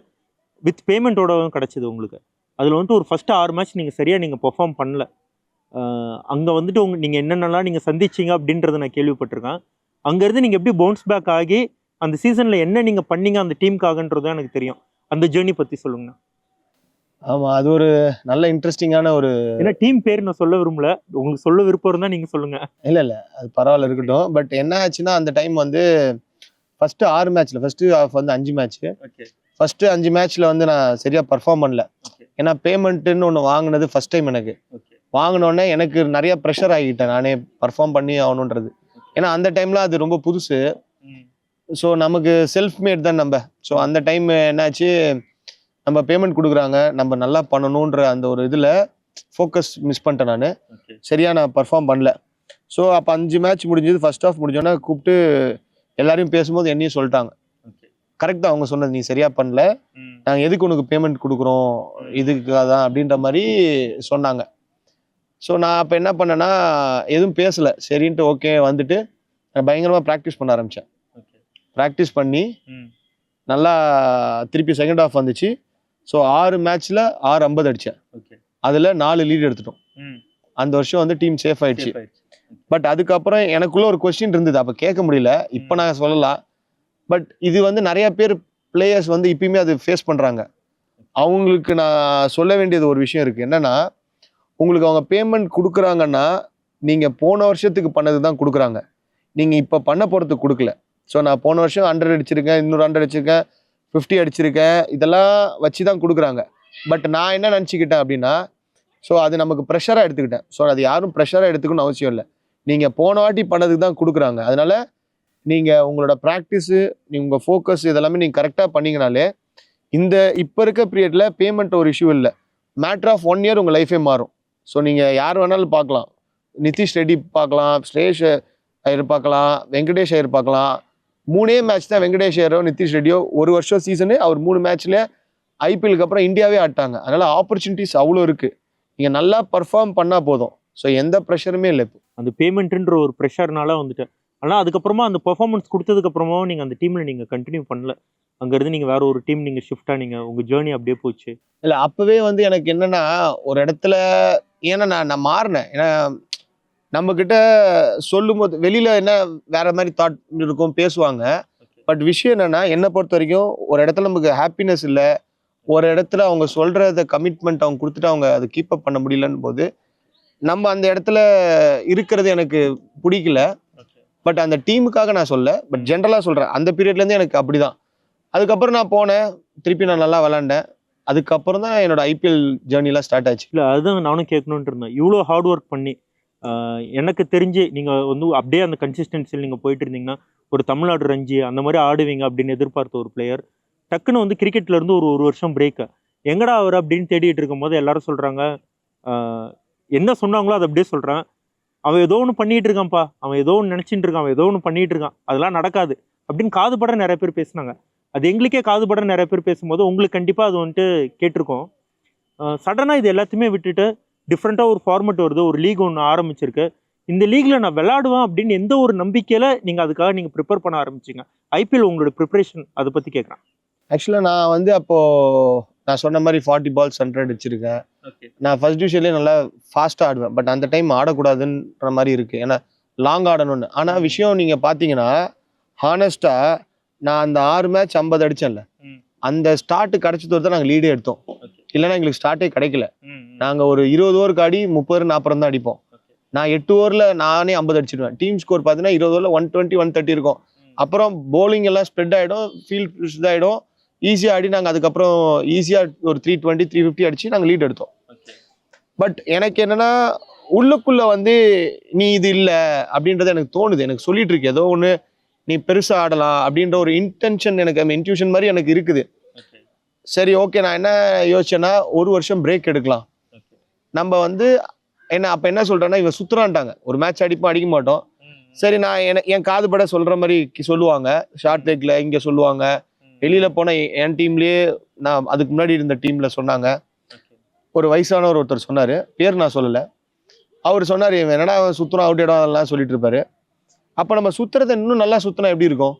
வித் பேமெண்ட்டோட கிடச்சிது உங்களுக்கு. அதில் வந்துட்டு ஒரு ஃபஸ்ட்டு 6 மேட்ச் நீங்கள் சரியாக நீங்கள் பெர்ஃபார்ம் பண்ணல. அங்கே வந்துட்டு நீங்கள் என்னென்னலாம் நீங்கள் சந்திச்சிங்க அப்படின்றத நான் கேள்விப்பட்டிருக்கேன். அங்கேருந்து நீங்கள் எப்படி பவுன்ஸ் பேக் ஆகி அந்த சீசனில் என்ன நீங்கள் பண்ணீங்க அந்த டீமுக்காகன்றதும் எனக்கு தெரியும். அந்த ஜேர்னி பற்றி சொல்லுங்கண்ணா. ஆமாம், அது ஒரு நல்ல இன்ட்ரெஸ்டிங்கான ஒரு, ஏன்னா டீம் பேர் நான் சொல்ல விரும்பல, உங்களுக்கு சொல்ல விருப்பம் இருந்தால் நீங்கள் சொல்லுங்கள். இல்லை அது பரவாயில்ல இருக்கட்டும். பட் என்ன ஆச்சுன்னா, அந்த டைம் வந்து ஃபஸ்ட்டு 6 மேட்ச்சில் ஃபஸ்ட்டு ஆஃப் வந்து 5 மேட்ச்சு. ஃபஸ்ட்டு 5 மேட்ச்சில் வந்து நான் சரியாக பர்ஃபார்ம் பண்ணல. ஏன்னா பேமெண்ட்டுன்னு ஒன்று வாங்கினது ஃபஸ்ட் டைம் எனக்கு. வாங்கினோடனே எனக்கு நிறைய ப்ரெஷர் ஆகிட்டேன், நானே பர்ஃபார்ம் பண்ணி ஆகணுன்றது. ஏன்னா அந்த டைமில் அது ரொம்ப புதுசு. ஸோ நமக்கு செல்ஃப் மேட் தான் நம்ம. ஸோ அந்த டைம் என்னாச்சு, நம்ம பேமெண்ட் கொடுக்குறாங்க, நம்ம நல்லா பண்ணணுன்ற அந்த ஒரு இதில் ஃபோக்கஸ் மிஸ் பண்ணிட்டேன் நான். சரியாக நான் பர்ஃபார்ம் பண்ணல. ஸோ அப்போ 5 மேட்ச் முடிஞ்சது. ஃபர்ஸ்ட் ஆஃப் முடிஞ்சோன்னே கூப்பிட்டு எல்லாரையும் பேசும்போது என்னையும் சொல்லிட்டாங்க, கரெக்டாக அவங்க சொன்னது, நீ சரியாக பண்ணல, நாங்கள் எதுக்கு உனக்கு பேமெண்ட் கொடுக்குறோம், இதுக்காக தான் அப்படின்ற மாதிரி சொன்னாங்க. ஸோ நான் அப்போ என்ன பண்ணேன்னா, எதுவும் பேசலை. சரின்ட்டு ஓகே வந்துட்டு நான் பயங்கரமாக ப்ராக்டிஸ் பண்ண ஆரம்பித்தேன். ப்ராக்டிஸ் பண்ணி நல்லா திருப்பி செகண்ட் ஆஃப் வந்துச்சு. ஸோ 6 மேட்ச்சில் 650 அடித்தேன். அதில் 4 லீட் எடுத்துட்டோம். அந்த வருஷம் வந்து டீம் சேஃப் ஆயிடுச்சு. பட் அதுக்கப்புறம் எனக்குள்ள ஒரு கொஸ்டின் இருந்தது, அப்போ கேட்க முடியல, இப்போ நான் சொல்லலாம். பட் இது வந்து நிறைய பேர் பிளேயர்ஸ் வந்து இப்பயுமே அது ஃபேஸ் பண்ணுறாங்க. அவங்களுக்கு நான் சொல்ல வேண்டியது ஒரு விஷயம் இருக்குது. என்னென்னா, உங்களுக்கு அவங்க பேமெண்ட் கொடுக்குறாங்கன்னா நீங்கள் போன வருஷத்துக்கு பண்ணது தான் கொடுக்குறாங்க, நீங்கள் இப்போ பண்ண போகிறதுக்கு கொடுக்கல. ஸோ நான் போன வருஷம் 100 அடிச்சிருக்கேன், இன்னொரு 100 அடிச்சிருக்கேன், 50 அடிச்சிருக்கேன், இதெல்லாம் வச்சு தான் கொடுக்குறாங்க. பட் நான் என்ன நினச்சிக்கிட்டேன் அப்படின்னா, ஸோ அது நமக்கு ப்ரெஷராக எடுத்துக்கிட்டேன். ஸோ அது யாரும் ப்ரெஷராக எடுத்துக்கணும்னு அவசியம் இல்லை. நீங்கள் போன வாட்டி பண்ணதுக்கு தான் கொடுக்குறாங்க. அதனால் நீங்கள் உங்களோட ப்ராக்டிஸு, உங்கள் ஃபோக்கஸ் இதெல்லாமே நீங்கள் கரெக்டாக பண்ணிங்கனாலே இந்த இப்போ இருக்க பீரியடில் பேமெண்ட் ஒரு இஷ்யூ இல்லை. மேட்ரு ஆஃப் 1 இயர் உங்கள் லைஃபே மாறும். ஸோ நீங்கள் யார் வேணாலும் பார்க்கலாம், நிதிஷ் ரெட்டி பார்க்கலாம், ஸ்ரேஷ் ஐயர் பார்க்கலாம், வெங்கடேஷ் ஐயர் பார்க்கலாம். 3 மேட்ச் தான் வெங்கடேஷ் ஐயரோ நிதிஷ் ரெட்டியோ ஒரு வருஷம் சீசனு, அவர் 3 மேட்ச்சில் ஐபிஎலுக்கு அப்புறம் இந்தியாவே ஆட்டாங்க. அதனால் ஆப்பர்ச்சுனிட்டிஸ் அவ்வளோ இருக்குது. நீங்கள் நல்லா பர்ஃபார்ம் பண்ணால் போதும். ஸோ எந்த ப்ரெஷருமே இல்லை. இப்போ அந்த பேமெண்ட்டுன்ற ஒரு ப்ரெஷர்னால வந்துட்டு, ஆனால் அதுக்கப்புறமா அந்த பெர்ஃபார்மன்ஸ் கொடுத்ததுக்கப்புறமா நீங்கள் அந்த டீமில் நீங்கள் கண்டினியூ பண்ணல. அங்கேருந்து நீங்கள் வேறு ஒரு டீம் நீங்கள் ஷிஃப்ட் ஆனீங்க, உங்கள் ஜேர்னி அப்படியே போச்சு. இல்லை, அப்போவே வந்து எனக்கு என்னென்னா ஒரு இடத்துல, ஏன்னா நான் மாறினேன். ஏன்னா நம்மக்கிட்ட சொல்லும்போது வெளியில் என்ன வேறு மாதிரி தாட் இருக்கும், பேசுவாங்க. பட் விஷயம் என்னென்னா, என்னை பொறுத்த வரைக்கும் ஒரு இடத்துல நமக்கு ஹாப்பினஸ் இல்லை, ஒரு இடத்துல அவங்க சொல்கிறத கமிட்மெண்ட் அவங்க கொடுத்துட்டு அவங்க அதை கீப் அப் பண்ண முடியலன்னு போது நம்ம அந்த இடத்துல இருக்கிறது எனக்கு பிடிக்கல. பட் அந்த டீமுக்காக நான் சொல்ல, பட் ஜென்ரலாக சொல்கிறேன், அந்த பீரியட்லேருந்து எனக்கு அப்படி தான். அதுக்கப்புறம் நான் போனேன், திருப்பி நான் நல்லா விளாண்டேன். அதுக்கப்புறம் தான் என்னோட ஐபிஎல் ஜேர்னிலாம் ஸ்டார்ட் ஆச்சு. இல்லை, அதுதான் நானும் கேட்கணுன்ட்டு இருந்தேன். இவ்வளோ ஹார்ட் ஒர்க் பண்ணி எனக்கு தெரிஞ்சு நீங்கள் வந்து அப்படியே அந்த கன்சிஸ்டன்சியில் நீங்கள் போயிட்டு இருந்தீங்கன்னா ஒரு தமிழ்நாடு ரஞ்சி அந்த மாதிரி ஆடுவீங்க அப்படின்னு எதிர்பார்த்த ஒரு பிளேயர் டக்குன்னு வந்து கிரிக்கெட்லேருந்து ஒரு வருஷம் பிரேக்கு, எங்கடா அவர் அப்படின்னு தேடிட்டு இருக்கும் போது எல்லாரும் சொல்கிறாங்க, என்ன சொன்னாங்களோ அதை அப்படியே சொல்கிறேன், அவன் ஏதோ ஒன்று பண்ணிகிட்டு இருக்கான்ப்பா, அவன் ஏதோ ஒன்று நினச்சிட்டு இருக்கான், அவன் ஏதோ ஒன்று பண்ணிகிட்டு இருக்கான், அதெல்லாம் நடக்காது அப்படின்னு காதுபட நிறைய பேர் பேசுனாங்க. அது எங்களுக்கே காதுபட நிறைய பேர் பேசும்போது உங்களுக்கு கண்டிப்பாக அது வந்துட்டு கேட்டிருக்கோம். சடனாக இது எல்லாத்தையுமே விட்டுட்டு டிஃப்ரெண்ட்டாக ஒரு ஃபார்மெட் வருது, ஒரு லீக் ஒன்று ஆரம்பிச்சிருக்கு, இந்த லீக்ல நான் விளையாடுவேன் அப்படின்னு எந்த ஒரு நம்பிக்கையில நீங்க அதுக்காக நீங்க ப்ரிப்பேர் பண்ண ஆரம்பிச்சீங்க? ஐபிஎல் உங்களோட ப்ரிப்பரேஷன் அதை பத்தி கேட்குறேன். ஆக்சுவலாக நான் வந்து அப்போ நான் சொன்ன மாதிரி 40 பால்ஸ் 100 அடிச்சிருக்கேன். நான் ஃபர்ஸ்ட் டிவிஷன்லேயே நல்லா ஃபாஸ்ட்டாக ஆடுவேன். பட் அந்த டைம் ஆடக்கூடாதுன்ற மாதிரி இருக்கு. ஏன்னா லாங் ஆடணும்னு. ஆனால் விஷயம் நீங்கள் பார்த்தீங்கன்னா ஹானஸ்ட்டாக நான் அந்த 6 மேட்ச் 50 அடிச்சேன்ல, அந்த ஸ்டார்ட் கிடைச்சது தான் நாங்கள் லீடே எடுத்தோம். இல்லைன்னா எங்களுக்கு ஸ்டார்ட்டே கிடைக்கல. நாங்கள் ஒரு 20 ஓவருக்கு ஆடி 30 40 தான் அடிப்போம். நான் 8 ஓவரில் நானே 50 அடிச்சிடுவேன். டீம் ஸ்கோர் பார்த்தீங்கன்னா 20 ஓவரில் 120 130 இருக்கும். அப்புறம் போலிங் எல்லாம் ஸ்ப்ரெட் ஆகிடும், ஃபீல்ட் இதாகிடும், ஈஸியாக ஆடி நாங்கள் அதுக்கப்புறம் ஈஸியாக ஒரு 320 350 அடிச்சு நாங்கள் லீட் எடுத்தோம். பட் எனக்கு என்னன்னா உள்ளுக்குள்ள வந்து நீ இது இல்லை அப்படின்றது எனக்கு தோணுது. எனக்கு சொல்லிட்டு இருக்கு ஏதோ ஒன்று நீ பெருசாக ஆடலாம் அப்படின்ற ஒரு இன்டென்ஷன் எனக்கு, இன்ட்யூஷன் மாதிரி எனக்கு இருக்குது. சரி ஓகே, நான் என்ன யோசிச்சேன்னா 1 வருஷம் பிரேக் எடுக்கலாம். நம்ம வந்து அப்போ என்ன சொல்கிறேன்னா இவன் சுற்றுறான்ட்டாங்க, ஒரு மேட்ச் அடிப்போம் அடிக்க மாட்டோம். சரி நான் என் காதுபட சொல்கிற மாதிரி சொல்லுவாங்க, ஷார்ட் லெக்கில் இங்கே சொல்லுவாங்க, வெளியில் போனால் என் டீம்லேயே நான் அதுக்கு முன்னாடி இருந்த டீமில் சொன்னாங்க. ஒரு வயசானவர் ஒருத்தர் சொன்னார், பேர் நான் சொல்லலை. அவர் சொன்னார் இவன் என்னடா சுற்றுறான் அவுட் இடம் அதெல்லாம் சொல்லிட்டு இருப்பாரு. அப்போ நம்ம சுற்றுறதை இன்னும் நல்லா சுற்றினா எப்படி இருக்கும்,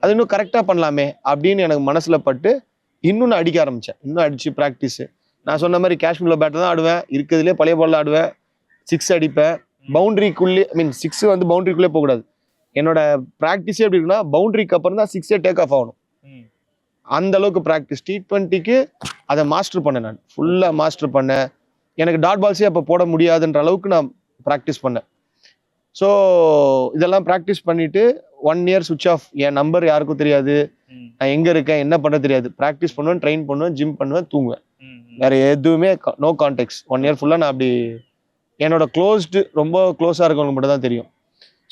அது இன்னும் கரெக்டாக பண்ணலாமே அப்படின்னு எனக்கு மனசில் பட்டு இன்னும் நான் அடிக்க ஆரம்பித்தேன். இன்னும் அடித்து ப்ராக்டிஸு. நான் சொன்ன மாதிரி காஷ்மீரில் பேட்டில் தான் ஆடுவேன், இருக்கிறதுலே பழைய பாலில் ஆடுவேன், 6 அடிப்பேன். பவுண்டரிக்குள்ளே மீன் 6 வந்து பவுண்டரிக்குள்ளே போகக்கூடாது. என்னோட ப்ராக்டிஸே எப்படி இருக்குன்னா பவுண்டரிக்கு அப்புறம் தான் 6 டேக் ஆஃப் ஆகணும். அந்த அளவுக்கு ப்ராக்டிஸ். T20க்கு அதை மாஸ்டர் பண்ணேன், நான் ஃபுல்லாக மாஸ்டர் பண்ணேன். எனக்கு டாட் பால்ஸே அப்போ போட முடியாதுன்ற அளவுக்கு நான் ப்ராக்டிஸ் பண்ணேன். ஸோ இதெல்லாம் ப்ராக்டிஸ் பண்ணிவிட்டு 1 இயர் சுவிட்ச் ஆஃப். என் நம்பர் யாருக்கும் தெரியாது, நான் எங்கே இருக்கேன் என்ன பண்ண தெரியாது. ப்ராக்டிஸ் பண்ணுவேன், ட்ரெயின் பண்ணுவேன், ஜிம் பண்ணுவேன், தூங்குவேன், வேறு எதுவுமே நோ கான்டெக்ட்ஸ். 1 இயர் ஃபுல்லாக நான் அப்படி என்னோட ரொம்ப க்ளோஸாக இருக்கவங்க மட்டும் தான் தெரியும்.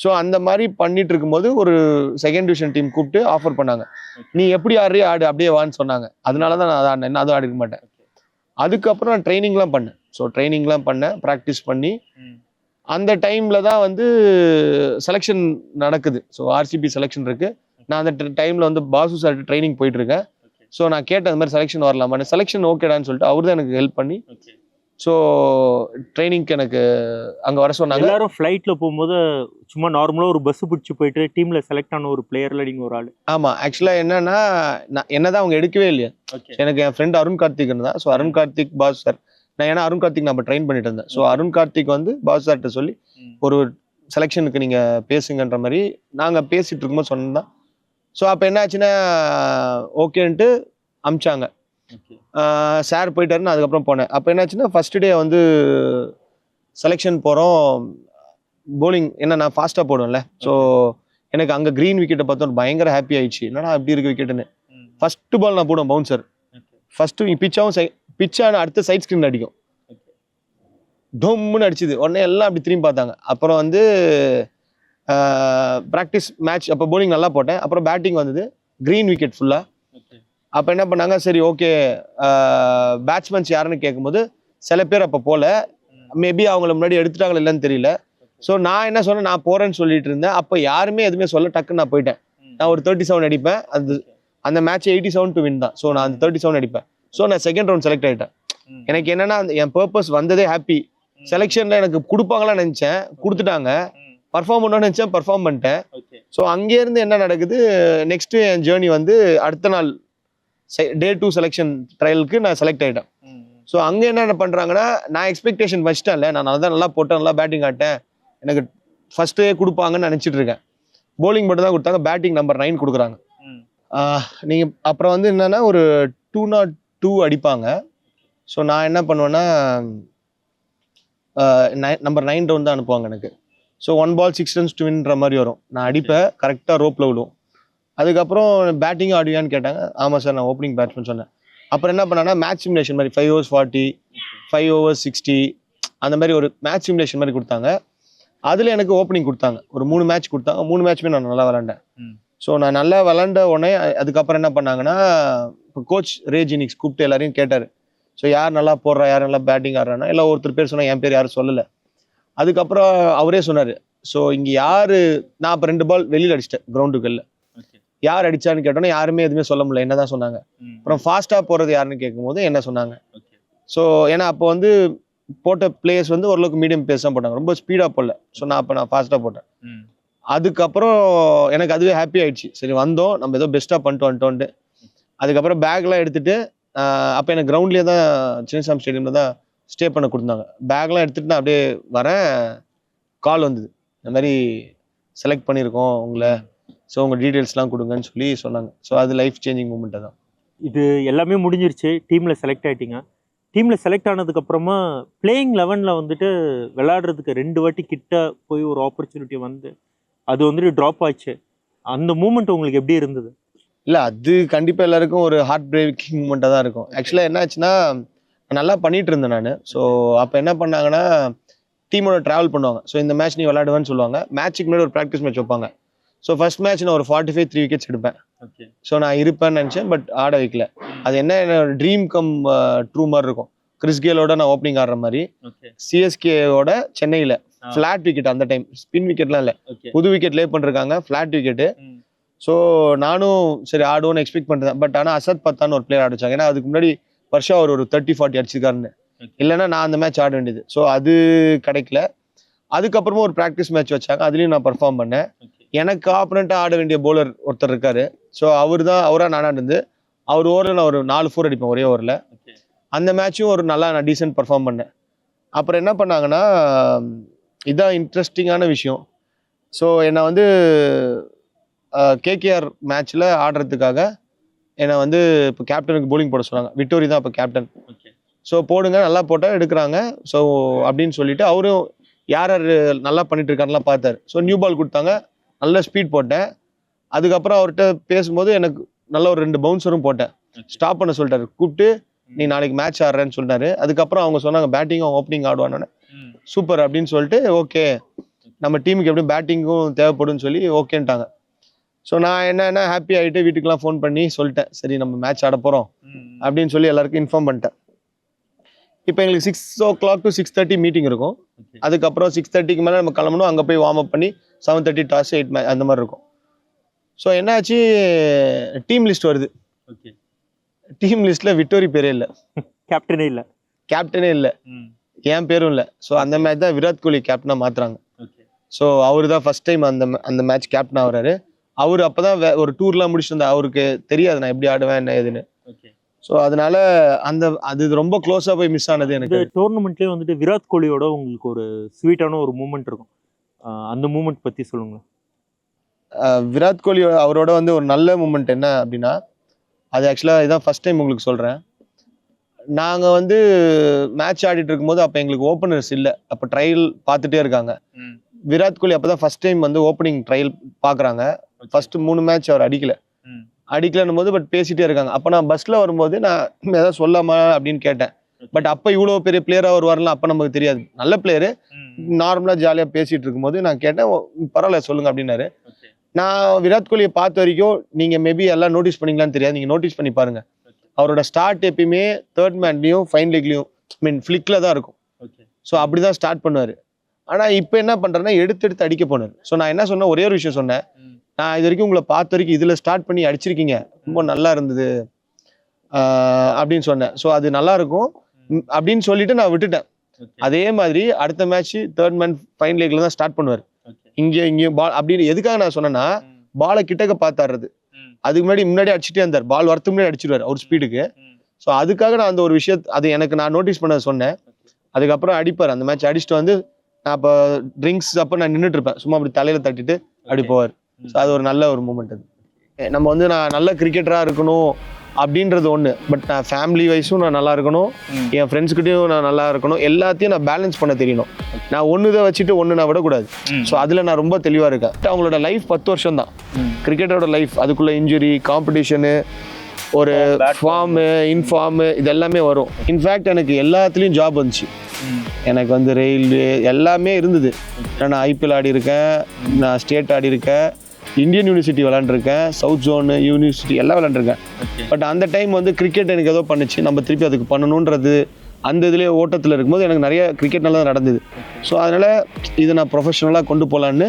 ஸோ அந்த மாதிரி பண்ணிட்டு இருக்கும்போது ஒரு செகண்ட் டிவிஷன் டீம் கூப்பிட்டு ஆஃபர் பண்ணாங்க, நீ எப்படி ஆடுறியோ ஆடு அப்படியே வான்னு சொன்னாங்க. அதனால தான் நான் ஆடினேன், என்ன அதுவும் ஆடிக்க மாட்டேன். அதுக்கப்புறம் நான் ட்ரைனிங்லாம் பண்ணேன். ஸோ ட்ரைனிங்லாம் பண்ணேன், ப்ராக்டிஸ் பண்ணி அந்த டைமில் தான் வந்து செலெக்ஷன் நடக்குது. ஸோ ஆர்சிபி செலெக்ஷன் இருக்குது. நான் அந்த டைமில் வந்து பாசு சார் ட்ரைனிங் போயிட்டுருக்கேன். ஸோ நான் கேட்டேன் அந்த மாதிரி செலெக்ஷன் வரலாமா, செலெக்ஷன் ஓகேடான்னு சொல்லிட்டு அவர் தான் எனக்கு ஹெல்ப் பண்ணி ஸோ ட்ரைனிங்க்கு எனக்கு அங்கே வர சொன்னாங்க. எல்லாரும் ஃப்ளைட்டில் போகும்போது சும்மா நார்மலாக ஒரு பஸ் பிடிச்சி போயிட்டு டீமில் செலக்ட் ஆன ஒரு பிளேயரில் நீங்கள் ஒரு ஆள். ஆமாம், ஆக்சுவலாக என்னன்னா நான் என்னதான் அவங்க எடுக்கவே இல்லையா. எனக்கு என் ஃப்ரெண்ட் அருண் கார்த்திக் இருந்தா. So Arun Karthik pass sir, நான் ஏன்னா அருண் கார்த்திக் நம்ம ட்ரெயின் பண்ணிட்டு இருந்தேன். ஸோ அருண் கார்த்திக் வந்து பாஸ் சார்கிட்ட சொல்லி ஒரு செலெக்ஷனுக்கு நீங்கள் பேசுங்கன்ற மாதிரி நாங்கள் பேசிகிட்டு இருக்கும்போது சொன்னோம். ஸோ அப்போ என்ன ஆச்சுன்னா ஓகேன்ட்டு அமிச்சாங்க. சார் போயிட்டாருன்னு அதுக்கப்புறம் போனேன். அப்போ என்னாச்சுன்னா ஃபர்ஸ்ட் டே வந்து செலெக்ஷன் போகிறோம். போலிங் என்ன நான் ஃபாஸ்ட்டாக போடுவேன்ல. ஸோ எனக்கு அங்கே க்ரீன் விக்கெட்டை பார்த்தோம், பயங்கர ஹாப்பி ஆயிடுச்சு. என்னடா அப்படி இருக்கு விக்கெட்டுன்னு. ஃபர்ஸ்ட் பால் நான் போடுவேன் பவுன்சர். ஃபர்ஸ்ட்டு பிச்சான அடுத்த சைட் ஸ்க்ரீன் அடிக்கும், டொம்முன்னு அடிச்சுது. உடனே எல்லாம் அப்படி திரும்பி பார்த்தாங்க. அப்புறம் வந்து ப்ராக்டிஸ் மேட்ச் அப்போ போலிங் நல்லா போட்டேன். அப்புறம் பேட்டிங் வந்தது, க்ரீன் விக்கெட் ஃபுல்லாக. அப்போ என்ன பண்ணாங்க, சரி ஓகே பேட்ஸ்மேன்ஸ் யாருன்னு கேட்கும்போது சில பேர் அப்போ போல, மேபி அவங்கள முன்னாடி எடுத்துட்டாங்களா இல்லைன்னு தெரியல. ஸோ நான் என்ன சொன்னேன், நான் போகிறேன்னு சொல்லிட்டு இருந்தேன். அப்போ யாருமே எதுவுமே சொல்ல, டக்குன்னு நான் போயிட்டேன். நான் ஒரு 37 அடிப்பேன். அந்த மேட்ச் 87 to win தான். ஸோ நான் அந்த 37 அடிப்பேன். ஸோ நான் செகண்ட் ரவுண்ட் செலக்ட் ஆகிட்டேன். எனக்கு என்னன்னா என் பர்பஸ் வந்ததே ஹாப்பி. செலெக்ஷனில் எனக்கு கொடுப்பாங்களான்னு நினச்சேன், கொடுத்துட்டாங்க. பர்ஃபார்ம் பண்ணணும்னு நினச்சேன், பர்ஃபார்ம் பண்ணிட்டேன். ஸோ அங்கேருந்து என்ன நடக்குது, நெக்ஸ்ட்டு என் ஜேர்னி வந்து அடுத்த நாள் டே 2 செலெக்ஷன் ட்ரையலுக்கு நான் செலக்ட் ஆகிட்டேன். ஸோ அங்கே என்ன பண்ணுறாங்கன்னா, நான் எக்ஸ்பெக்டேஷன் வச்சிட்டேன்ல, நான் அதான் நல்லா போட்டேன், நல்லா பேட்டிங் ஆட்டேன், எனக்கு ஃபர்ஸ்ட்டே கொடுப்பாங்கன்னு நினச்சிட்டு இருக்கேன். போலிங் மட்டும் தான் கொடுத்தாங்க, பேட்டிங் நம்பர் 9 கொடுக்குறாங்க. நீங்கள் அப்புறம் வந்து என்னென்னா ஒரு 202 அடிப்பாங்க. ஸோ நான் என்ன பண்ணுவேன்னா நம்பர் 9 ரவுண்ட் தான் அனுப்புவாங்க எனக்கு. ஸோ 1 ball 6 runs to winன்ற மாதிரி வரும். நான் அடிப்பேன், கரெக்டாக ரோப்பில் விடுவோம். அதுக்கப்புறம் பேட்டிங் ஆடுவியான்னு கேட்டாங்க. ஆமாம் சார், நான் ஓப்பனிங் பேட்ஸ்மேன் சொன்னேன். அப்புறம் என்ன பண்ணாங்கன்னா மேட்ச் சிமுலேஷன் மாதிரி 5 overs 40, 5 overs 60 அந்த மாதிரி ஒரு மேட்ச் சிமுலேஷன் மாதிரி கொடுத்தாங்க. அதில் எனக்கு ஓப்பனிங் கொடுத்தாங்க. ஒரு 3 மேட்ச் கொடுத்தாங்க. 3 மேட்ச்மே நான் நல்லா விளாண்டேன். ஸோ நான் நல்லா விளாண்ட உடனே அதுக்கப்புறம் என்ன பண்ணாங்கன்னா, இப்போ கோச் ரேஜினிக்ஸ் கூப்பிட்டு எல்லாரையும் கேட்டார். ஸோ யார் நல்லா போடுறா, யார் நல்லா பேட்டிங் ஆடுறான்னா எல்லாம் ஒருத்தர் பேர் சொன்னால் என் பேர் யாரும் சொல்லலை. அதுக்கப்புறம் அவரே சொன்னார், ஸோ இங்கே யார், நான் அப்போ 2 பால் வெளியில் அடிச்சிட்டேன் கிரவுண்டுக்கு வெளில. யார் அடிச்சான்னு கேட்டோன்னா யாருமே எதுவுமே சொல்ல முடியல, என்ன தான் சொன்னாங்க. அப்புறம் ஃபாஸ்ட்டாக போகிறது யாருன்னு கேட்கும்போது என்ன சொன்னாங்க. ஸோ ஏன்னா அப்போ வந்து போட்ட பிளேயர்ஸ் வந்து ஓரளவுக்கு மீடியம் பேஸ் தான் போட்டாங்க, ரொம்ப ஸ்பீடாக போடல. ஸோ நான் ஃபாஸ்ட்டாக போட்டேன். அதுக்கப்புறம் எனக்கு அதுவே ஹாப்பி ஆயிடுச்சு. சரி வந்தோம், நம்ம ஏதோ பெஸ்ட்டாக பண்ணிட்டு வந்துட்டோன்ட்டு. அதுக்கப்புறம் பேக்லாம் எடுத்துட்டு அப்போ எனக்கு கிரவுண்ட்லேயே தான் சின்னசாமி ஸ்டேடியமில் தான் ஸ்டே பண்ண கொடுத்தாங்க. பேக்லாம் எடுத்துகிட்டு நான் அப்படியே வரேன், கால் வந்தது, இந்த மாதிரி செலக்ட் பண்ணியிருக்கோம் உங்களை, ஸோ உங்கள் டீட்டெயில்ஸ்லாம் கொடுங்கன்னு சொல்லி சொன்னாங்க. ஸோ அது லைஃப் சேஞ்சிங் மூமெண்ட்டு தான். இது எல்லாமே முடிஞ்சிருச்சு, டீமில் செலக்ட் ஆகிட்டீங்க. டீமில் செலக்ட் ஆனதுக்கப்புறமா பிளேயிங் 11ல் வந்துட்டு விளையாடுறதுக்கு 2 வாட்டி கிட்ட போய் ஒரு ஆப்பர்ச்சுனிட்டி வந்து அது வந்துட்டு ட்ராப் ஆச்சு. அந்த மூமெண்ட் உங்களுக்கு எப்படி இருந்தது? இல்லை, அது கண்டிப்பாக எல்லாருக்கும் ஒரு ஹார்ட் பிரேக்கிங் மூமெண்ட்டாக தான் இருக்கும். ஆக்சுவலாக என்ன ஆச்சுன்னா, நல்லா பண்ணிட்டு இருந்தேன் நான். ஸோ அப்போ என்ன பண்ணாங்கன்னா, டீமோட ட்ராவல் பண்ணுவாங்க. ஸோ இந்த மேட்ச் நீ விளையாடுவேன்னு சொல்லுவாங்க. மேட்ச்சுக்கு முன்னாடி ஒரு ப்ராக்டிஸ் மேட்ச் வைப்பாங்க. ஸோ ஃபர்ஸ்ட் மேட்ச் நான் ஒரு 45 3 விக்கெட்ஸ் எடுப்பேன். ஸோ நான் இருப்பேன்னு நினச்சேன், பட் ஆட வைக்கல. அது என்ன, என்னோட ட்ரீம் கம் ட்ரூ மாதிரி இருக்கும். கிறிஸ் கேலோட நான் ஓப்பனிங் ஆடுற மாதிரி, சிஎஸ்கேவோட சென்னையில் ஃப்ளாட் விக்கெட், அந்த டைம் ஸ்பின் விக்கெட்லாம் இல்லை, புது விக்கெட் லே பண்ணிருக்காங்க, ஃப்ளாட் விக்கெட்டு. ஸோ நானும் சரி ஆடுவோன்னு எக்ஸ்பெக்ட் பண்ணுறேன். பட் ஆனால் அசத் பத்தான்னு ஒரு பிளேயர் ஆடிச்சாங்க. ஏன்னா அதுக்கு முன்னாடி வருஷம் அவர் ஒரு 30-40 அடிச்சிருக்காருன்னு, இல்லைன்னா நான் அந்த மேட்ச் ஆட வேண்டியது. ஸோ அது கிடைக்கல. அதுக்கப்புறமா ஒரு ப்ராக்டிஸ் மேட்ச் வச்சாங்க, அதுலேயும் நான் பர்ஃபார்ம் பண்ணேன். எனக்கு ஆப்பனண்ட்டாக ஆட வேண்டிய பவுலர் ஒருத்தர் இருக்காரு. ஸோ அவராக நானா இருந்து அவர் ஓவரில் நான் ஒரு 4 4 அடிப்பேன் ஒரே ஓவரில். அந்த மேட்சும் ஒரு நல்லா நான் டீசென்ட் பர்ஃபார்ம் பண்ணேன். அப்புறம் என்ன பண்ணாங்கன்னா, இதான் இன்ட்ரெஸ்டிங்கான விஷயம். ஸோ என்னை வந்து கேகேஆர் மேட்ச்சில் ஆடுறதுக்காக என்னை வந்து இப்போ கேப்டனுக்கு போலிங் போட சொன்னாங்க. விட்டோரி தான் இப்போ கேப்டன். ஸோ போடுங்க, நல்லா போட்டால் எடுக்கிறாங்க. ஸோ அப்படின்னு சொல்லிட்டு அவரும் யார் யார் நல்லா பண்ணிட்டு இருக்காருலாம் பார்த்தாரு. ஸோ நியூ பால் கொடுத்தாங்க, நல்ல ஸ்பீட் போட்டேன். அதுக்கப்புறம் அவர்கிட்ட பேசும்போது எனக்கு நல்ல ஒரு 2 பவுன்சரும் போட்டேன். ஸ்டாப் பண்ண சொல்லிட்டாரு, கூப்பிட்டு நீ நாளைக்கு மேட்ச் ஆடுறேன்னு சொல்லிட்டாரு. அதுக்கப்புறம் அவங்க சொன்னாங்க பேட்டிங்கும் ஓப்பனிங் ஆடுவானோன்னு. சூப்பர் அப்படின்னு சொல்லிட்டு, ஓகே நம்ம டீமுக்கு எப்படியும் பேட்டிங்கும் தேவைப்படும்னு சொல்லி ஓகேன்ட்டாங்க. ஸோ நான் என்ன ஹாப்பி ஆகிட்டு வீட்டுக்கெலாம் ஃபோன் பண்ணி சொல்லிட்டேன், சரி நம்ம மேட்ச் ஆட போகிறோம் அப்படின்னு சொல்லி எல்லாருக்கும் இன்ஃபார்ம் பண்ணிட்டேன். இப்போ எங்களுக்கு 6 o'clock to 6:30 மீட்டிங் இருக்கும். அதுக்கப்புறம் 6:30க்கு மேலே நம்ம கிளம்பணும், அங்கே போய் வார்ம் அப் பண்ணி 7:30 டாஸ் 8 மேட்ச் அந்த மாதிரி இருக்கும். ஸோ என்னாச்சு, டீம் லிஸ்ட் வருது. டீம் லிஸ்ட்டில் விட்டோரி பேரே இல்லை, கேப்டனே இல்லை, என் பேரும் இல்லை. ஸோ அந்த மேட்ச் தான் விராட் கோலி கேப்டனாக மாற்றுறாங்க. ஸோ அவர் தான் ஃபர்ஸ்ட் டைம் அந்த மேட்ச் கேப்டன் ஆகுறாரு. அவர் அப்போ தான் ஒரு டூர்லாம் முடிச்சுட்டு இருந்தார். அவருக்கு தெரியாது நான் எப்படி ஆடுவேன் என்ன ஏதுன்னு. ஸோ அதனால அது ரொம்ப க்ளோஸாக போய் மிஸ் ஆனது எனக்கு. டோர்னமெண்ட்லேயே வந்துட்டு விராட் கோலியோட உங்களுக்கு ஒரு ஸ்வீட்டான ஒரு மூமெண்ட் இருக்கும், அந்த மூமெண்ட் பற்றி சொல்லுங்களேன். விராட் கோலி அவரோட வந்து ஒரு நல்ல மூமெண்ட் என்ன அப்படின்னா, அது ஆக்சுவலாக இதான் ஃபர்ஸ்ட் டைம் உங்களுக்கு சொல்கிறேன். நாங்கள் வந்து மேட்ச் ஆடிட்டு இருக்கும்போது அப்போ எங்களுக்கு ஓப்பனர்ஸ் இல்லை, அப்போ ட்ரையல் பார்த்துட்டே இருக்காங்க. விராட் கோலி அப்போ தான் ஃபர்ஸ்ட் டைம் வந்து ஓப்பனிங் ட்ரையல் பார்க்குறாங்க. ஃபர்ஸ்ட் 3 மேட்ச் அவர் அடிக்கலன்னும் போது பட் பேசிட்டே இருக்காங்க. அப்போ நான் பஸ்ஸில் வரும்போது நான் ஏதாவது சொல்லாமா அப்படின்னு கேட்டேன். பட் அப்போ இவ்வளோ பெரிய பிளேயராக வருவார்லாம் அப்போ நமக்கு தெரியாது. நல்ல பிளேயரு, நார்மலாக ஜாலியாக பேசிகிட்டு இருக்கும்போது நான் கேட்டேன், பரவாயில்ல சொல்லுங்க அப்படின்னாரு. நான் விராட் கோலியை பார்த்த வரைக்கும், நீங்கள் மேபி எல்லாம் நோட்டீஸ் பண்ணிங்களான்னு தெரியாது, நீங்கள் நோட்டீஸ் பண்ணி பாருங்கள். அவரோட ஸ்டார்ட் எப்பயுமே 3rd மேன்லையும் ஃபைன் லெக்லையும் ஃப்ளிக்கில் தான் இருக்கும். ஸோ அப்படி தான் ஸ்டார்ட் பண்ணுவார். ஆனால் இப்போ என்ன பண்ணுறேன்னா எடுத்து அடிக்க போனார். ஸோ நான் என்ன சொன்னேன், ஒரே ஒரு விஷயம் சொன்னேன், நான் இது வரைக்கும் உங்களை பார்த்த வரைக்கும் இதில் ஸ்டார்ட் பண்ணி அடிச்சிருக்கீங்க, ரொம்ப நல்லா இருந்தது அப்படின்னு சொன்னேன். ஸோ அது நல்லா இருக்கும் அப்படின்னு சொல்லிட்டு நான் விட்டுட்டேன். அதே மாதிரி அடுத்த மேட்ச் 3rd மேன் ஃபைன் லெக்ல தான் ஸ்டார்ட் பண்ணுவார். இங்கேயும் பால் அப்படின்னு எதுக்காக நான் சொன்னேன்னா, பாலை கிட்டக்க பார்த்தாடுறது. அதுக்கு முன்னாடி அடிச்சுட்டே இருந்தார், பால் வரத்துக்கு முன்னாடி அடிச்சிருவார் அவர் ஸ்பீடுக்கு. ஸோ அதுக்காக நான் அந்த ஒரு விஷயத்தை அது எனக்கு நான் நோட்டீஸ் பண்ண சொன்னேன். அதுக்கப்புறம் அடிப்பார். அந்த மேட்ச் அடிச்சுட்டு வந்து நான் இப்போ ட்ரிங்க்ஸ் அப்போ நான் நின்றுட்டு இருப்பேன், சும்மா அப்படி தலையில தட்டிட்டு அப்படி போவார். ஸோ அது ஒரு நல்ல ஒரு மூமெண்ட். அது நம்ம வந்து நான் நல்ல கிரிக்கெட்டராக இருக்கணும் அப்படின்றது ஒன்று, பட் நான் ஃபேமிலி வைஸும் நான் நல்லா இருக்கணும், என் ஃப்ரெண்ட்ஸ்கிட்டையும் நான் நல்லா இருக்கணும், எல்லாத்தையும் நான் பேலன்ஸ் பண்ண தெரியணும். நான் ஒன்று தான் வச்சுட்டு ஒன்று நான் விடக்கூடாது. ஸோ அதில் நான் ரொம்ப தெளிவாக இருக்கேன். அவங்களோட லைஃப் 10 வருஷம் தான் கிரிக்கெட்டரோட லைஃப். அதுக்குள்ளே இன்ஜுரி, காம்படிஷனு, ஒரு ஃபார்மு, இன்ஃபார்மு, இது எல்லாமே வரும். இன்ஃபேக்ட் எனக்கு எல்லாத்துலேயும் ஜாப் வந்துச்சு. எனக்கு வந்து ரயில்வே எல்லாமே இருந்தது. நான் ஐபிஎல் ஆடி இருக்கேன், நான் ஸ்டேட் ஆடி இருக்கேன், இந்தியன் யூனிவர்சிட்டி விளாண்டுருக்கேன், சவுத் ஜோனு யூனிவர்சிட்டி எல்லாம் விளாண்டுருக்கேன். பட் அந்த டைம் வந்து கிரிக்கெட் எனக்கு ஏதோ பண்ணுச்சு, நம்ம திருப்பி அதுக்கு பண்ணணுன்றது அந்த இதுலேயே ஓட்டத்தில் இருக்கும்போது எனக்கு நிறைய கிரிக்கெட் நல்லா நடந்தது. ஸோ அதனால் இதை நான் ப்ரொஃபஷனலாக கொண்டு போகலான்னு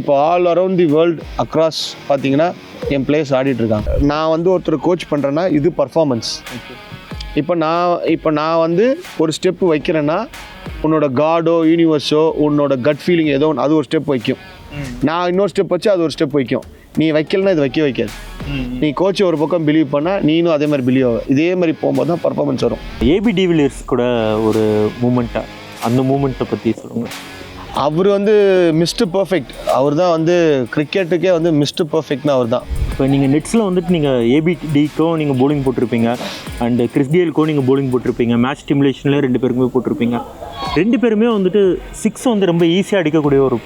இப்போ all around the world across பார்த்தீங்கன்னா என் பிளேயர்ஸ் ஆடிட்டு இருக்காங்க. நான் வந்து ஒருத்தர் கோச் பண்ணுறேன்னா இது பர்ஃபார்மன்ஸ். இப்போ நான் வந்து ஒரு ஸ்டெப்பு வைக்கிறேன்னா உன்னோட காடோ யூனிவர்ஸோ உன்னோட கட் ஃபீலிங் ஏதோ ஒன்று அது ஒரு ஸ்டெப் வைக்கும். நான் இன்னொரு ஸ்டெப் வச்சு அது ஒரு ஸ்டெப் வைக்கும். நீ வைக்கலன்னா இது வைக்காது. நீ கோச்சை ஒரு பக்கம் பிலீவ் பண்ணால் நீனும் அதே மாதிரி பிலீவ் ஆகும். இதே மாதிரி போகும்போது தான் பர்ஃபார்மன்ஸ் வரும். ஏபி டிவிலியர்ஸ் கூட ஒரு மூமெண்ட்டாக, அந்த மூமெண்ட்டை பற்றி சொல்லுங்கள். அவர் வந்து மிஸ்டர் பர்ஃபெக்ட். அவர் தான் வந்து கிரிக்கெட்டுக்கே வந்து மிஸ்டர் பர்ஃபெக்ட்னு அவர் தான். இப்போ நீங்கள் நெட்ஸில் வந்துட்டு நீங்கள் ஏபிடிக்கும் நீங்கள் bowling போட்டிருப்பீங்க, அண்டு கிறிஸ் கெயிலுக்கும் நீங்கள் bowling போட்டிருப்பீங்க, மேட்ச் ஸ்டிமுலேஷன்லேயே 2 பேருக்குமே போட்டிருப்பீங்க. 2 பேருமே வந்துட்டு 6 வந்து ரொம்ப ஈஸியாக அடிக்கக்கூடிய ஒரு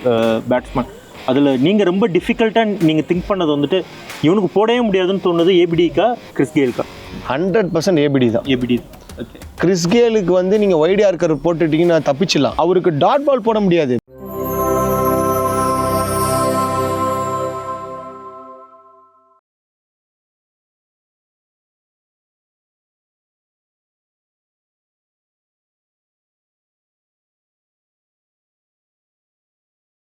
பேட்ஸ்மேன். அதில் நீங்கள் ரொம்ப டிஃபிகல்ட்டாக நீங்கள் திங்க் பண்ணது வந்துட்டு இவனுக்கு போடவே முடியாதுன்னு தோணுது ஏபிடிக்கா கிறிஸ் கெயிலுக்கா? 100% ஏபிடி தான். ஏபிடி. ஓகே. கிறிஸ் கெயிலுக்கு வந்து நீங்கள் வைடியா இருக்கிற போட்டுட்டீங்கன்னா தப்பிச்சிடலாம். அவருக்கு டாட் பால் போட முடியாது.